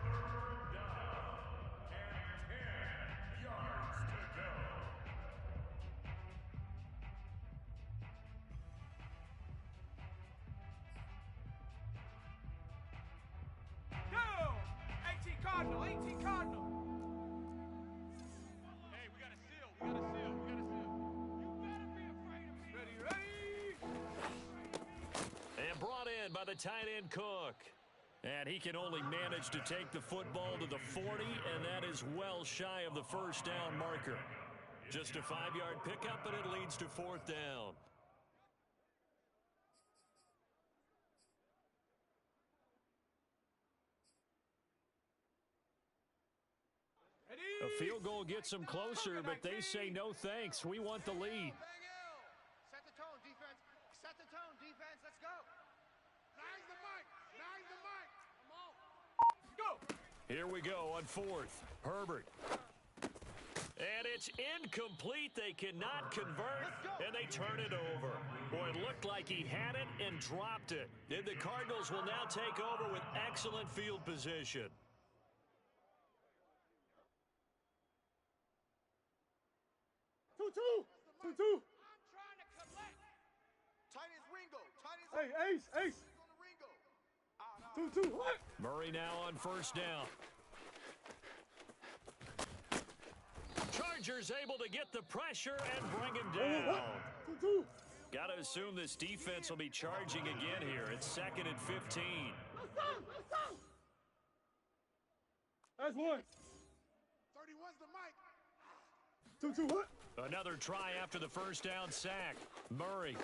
Cardinal, 18 Cardinal. Hey, we got a seal. We got a seal. We got a seal. You better be afraid of me. Ready. And brought in by the tight end Cook. And he can only manage to take the football to the 40, and that is well shy of the first down marker. Just a 5-yard pickup, and it leads to 4th down. A field goal gets them closer, but they say no thanks. We want the lead. Set the tone, defense. Set the tone, defense. Let's go. Nine's the mic. Nine's the mic. Go. Here we go on 4th. Herbert. And it's incomplete. They cannot convert, and they turn it over. Boy, it looked like he had it and dropped it. And the Cardinals will now take over with excellent field position. 2-2. I'm trying to collect. Tight is Ringo. Tight is Hey, Ace. Ringo. 2-2. What? Murray now on 1st down. Chargers able to get the pressure and bring him down. 2-2. Got to assume this defense will be charging again here. It's 2nd and 15. That's 1. 31's the mic. 2-2. What? Another try after the first down sack. Murray.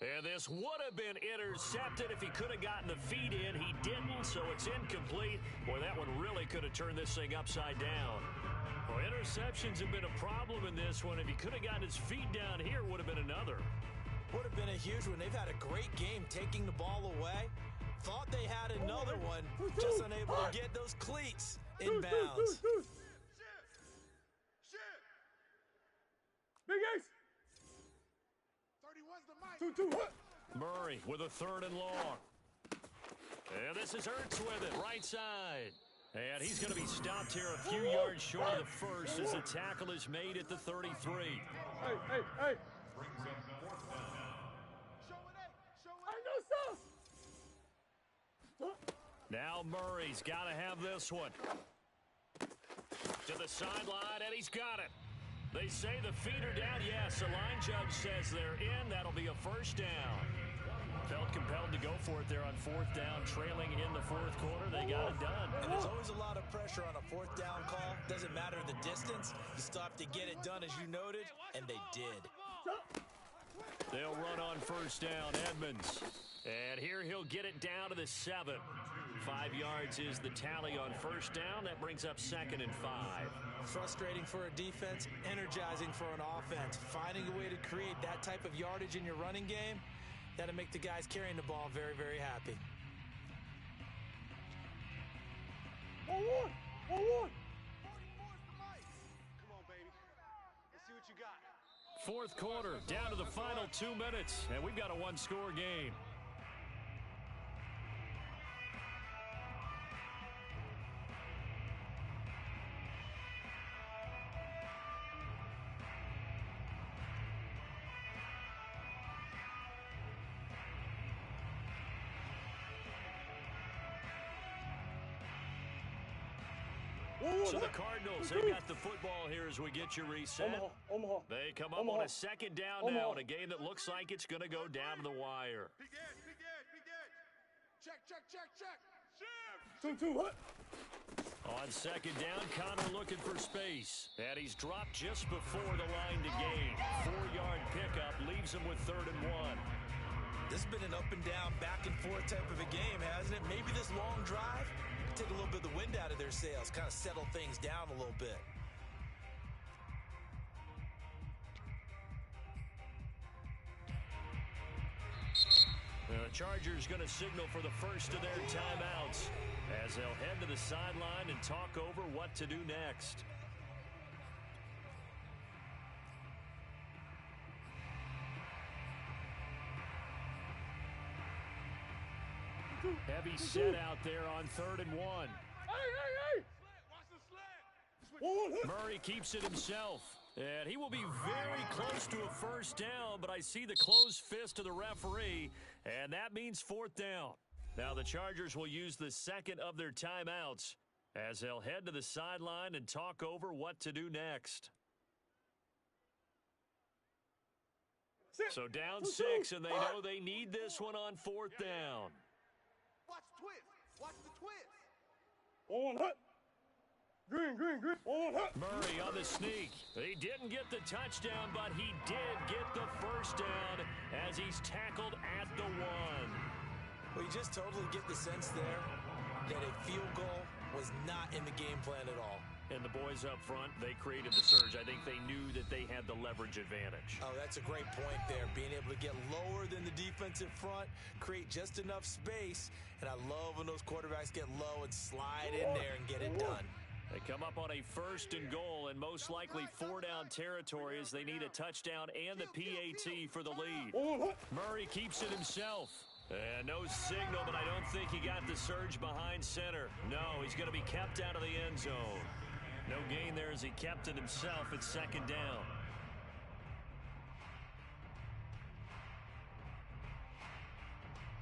And this would have been intercepted if he could have gotten the feet in. He didn't, so it's incomplete. Boy, that one really could have turned this thing upside down. Well, interceptions have been a problem in this one. If he could have gotten his feet down here, would have been another. Would have been a huge one. They've had a great game taking the ball away. Thought they had another one, just unable to get those cleats in bounds. Big Ace. 31's the mic. 2-2. What? Murray with a 3rd and long. And this is Ertz with it, right side. And he's going to be stopped here a few yards short of the first as the tackle is made at the 33. Hey. Brings up 4th down. I know sauce. Now Murray's got to have this one. To the sideline, and he's got it. They say the feet are down. Yes, the line judge says they're in. That'll be a 1st down. Felt compelled to go for it there on 4th down, trailing in the 4th quarter. They got it done. And there's always a lot of pressure on a 4th down call. Doesn't matter the distance. You still have to get it done, as you noted, and they did. They'll run on 1st down, Edmonds. And here he'll get it down to the 7. 5 yards is the tally on 1st down. That brings up 2nd and 5. Frustrating for a defense, energizing for an offense. Finding a way to create that type of yardage in your running game, that'll make the guys carrying the ball very, very happy. 1-1. Come on, baby. Let's see what you got. 4th quarter, down to the final 2 minutes, and we've got a 1-score game. So the Cardinals, they got the football here as we get you reset. Omaha. They come up on a 2nd down now in a game that looks like it's going to go down to the wire. Big edge. Check. 2-2, what? On 2nd down, Connor looking for space. And he's dropped just before the line to gain. 4-yard pickup leaves him with 3rd and 1. This has been an up and down, back and forth type of a game, hasn't it? Maybe this long drive take a little bit of the wind out of their sails, kind of settle things down a little bit. The Chargers going to signal for the first of their timeouts as they'll head to the sideline and talk over what to do next. Heavy set out there on 3rd and 1. Hey! Watch the slant. Murray keeps it himself. And he will be very close to a 1st down, but I see the closed fist of the referee, and that means 4th down. Now the Chargers will use the 2nd of their timeouts as they'll head to the sideline and talk over what to do next. So down 6, and they know they need this one on 4th down. Watch the twist. On hut. Green. On hut. Murray on the sneak. He didn't get the touchdown, but he did get the 1st down as he's tackled at the 1. Well, you just totally get the sense there that a field goal was not in the game plan at all. And the boys up front, they created the surge. I think they knew that they had the leverage advantage. Oh, that's a great point there. Being able to get lower than the defensive front, create just enough space. And I love when those quarterbacks get low and slide in there and get it done. They come up on a 1st and goal and most likely 4-down territory as they need a touchdown and the PAT for the lead. Murray keeps it himself. And no signal, but I don't think he got the surge behind center. No, he's going to be kept out of the end zone. No gain there as he kept it himself at 2nd down.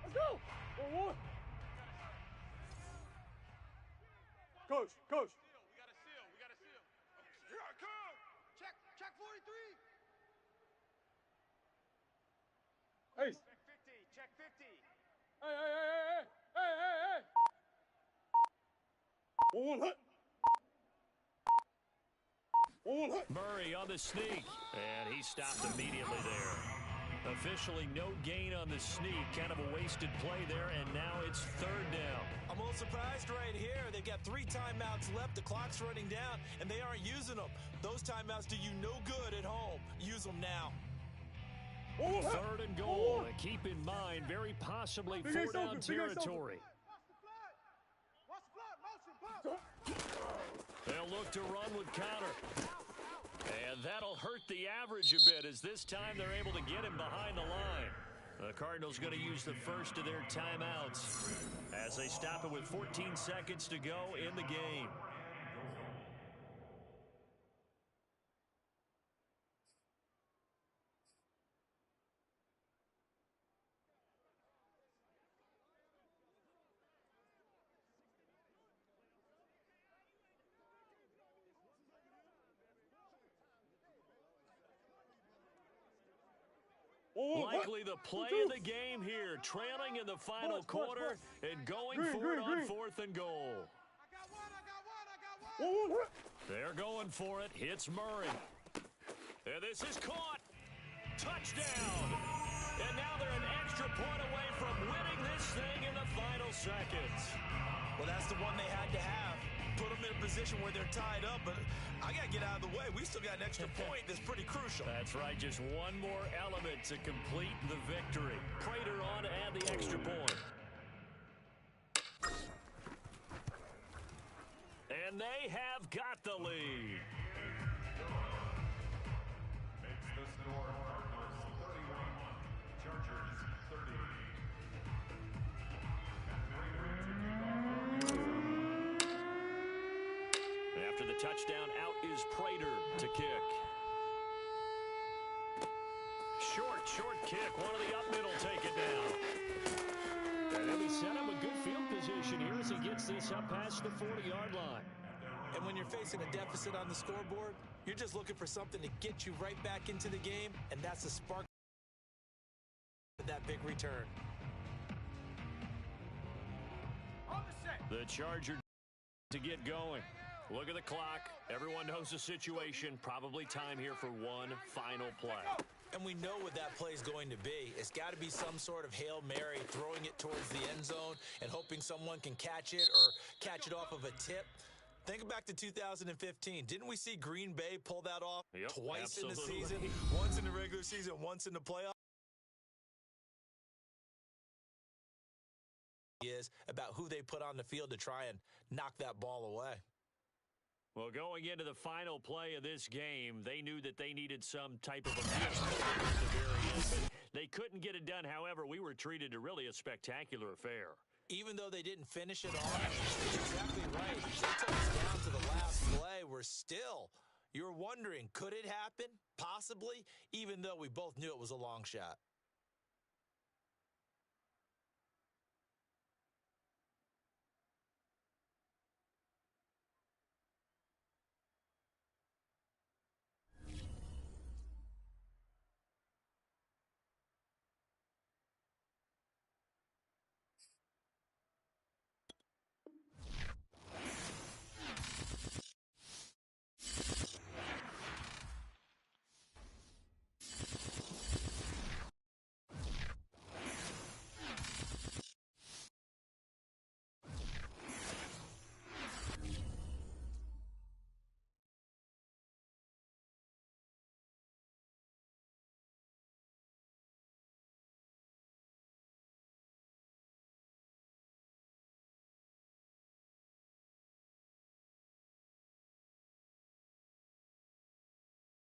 Let's go. 1-1. Coach. We got a seal. Here I come. Check 43. Hey. Check 50. Hey. 1-1 hut. 1-1 hut. Murray on the sneak, and he stopped immediately there. Officially no gain on the sneak, kind of a wasted play there, and now it's 3rd down. I'm a little surprised right here. They've got 3 timeouts left. The clock's running down, and they aren't using them. Those timeouts do you no good at home. Use them now. 3rd and goal. And keep in mind, very possibly 4-down territory. Watch the block. Motion. They'll look to run with Connor. And that'll hurt the average a bit as this time they're able to get him behind the line. The Cardinals going to use the first of their timeouts as they stop it with 14 seconds to go in the game. Likely the play of the game here, trailing in the final quarter and going for it on 4th and goal. They're going for it. Hits Murray. And this is caught. Touchdown. And now they're an extra point away from winning this thing in the final seconds. Well, that's the one they had to have. Put them in a position where they're tied up, but I got to get out of the way. We still got an extra point that's pretty crucial. That's right, just one more element to complete the victory. Prater on to add the extra point. And they have got the lead. Makes the score Cardinals 31, Chargers 30. After the touchdown, out is Prater to kick. Short kick. One of the up middle take it down. And he'll be set up a good field position here as he gets this up past the 40-yard line. And when you're facing a deficit on the scoreboard, you're just looking for something to get you right back into the game, and that's the spark of that big return. The Charger to get going. Look at the clock. Everyone knows the situation. Probably time here for one final play. And we know what that play is going to be. It's got to be some sort of Hail Mary, throwing it towards the end zone and hoping someone can catch it or catch it off of a tip. Think back to 2015. Didn't we see Green Bay pull that off twice in the season? Once in the regular season, once in the playoffs. Is about who they put on the field to try and knock that ball away. Well, going into the final play of this game, they knew that they needed some type of a at the very end, but they couldn't get it done. However, we were treated to really a spectacular affair. Even though they didn't finish it off, you're exactly right. They took us down to the last play. You're wondering, could it happen? Possibly, even though we both knew it was a long shot.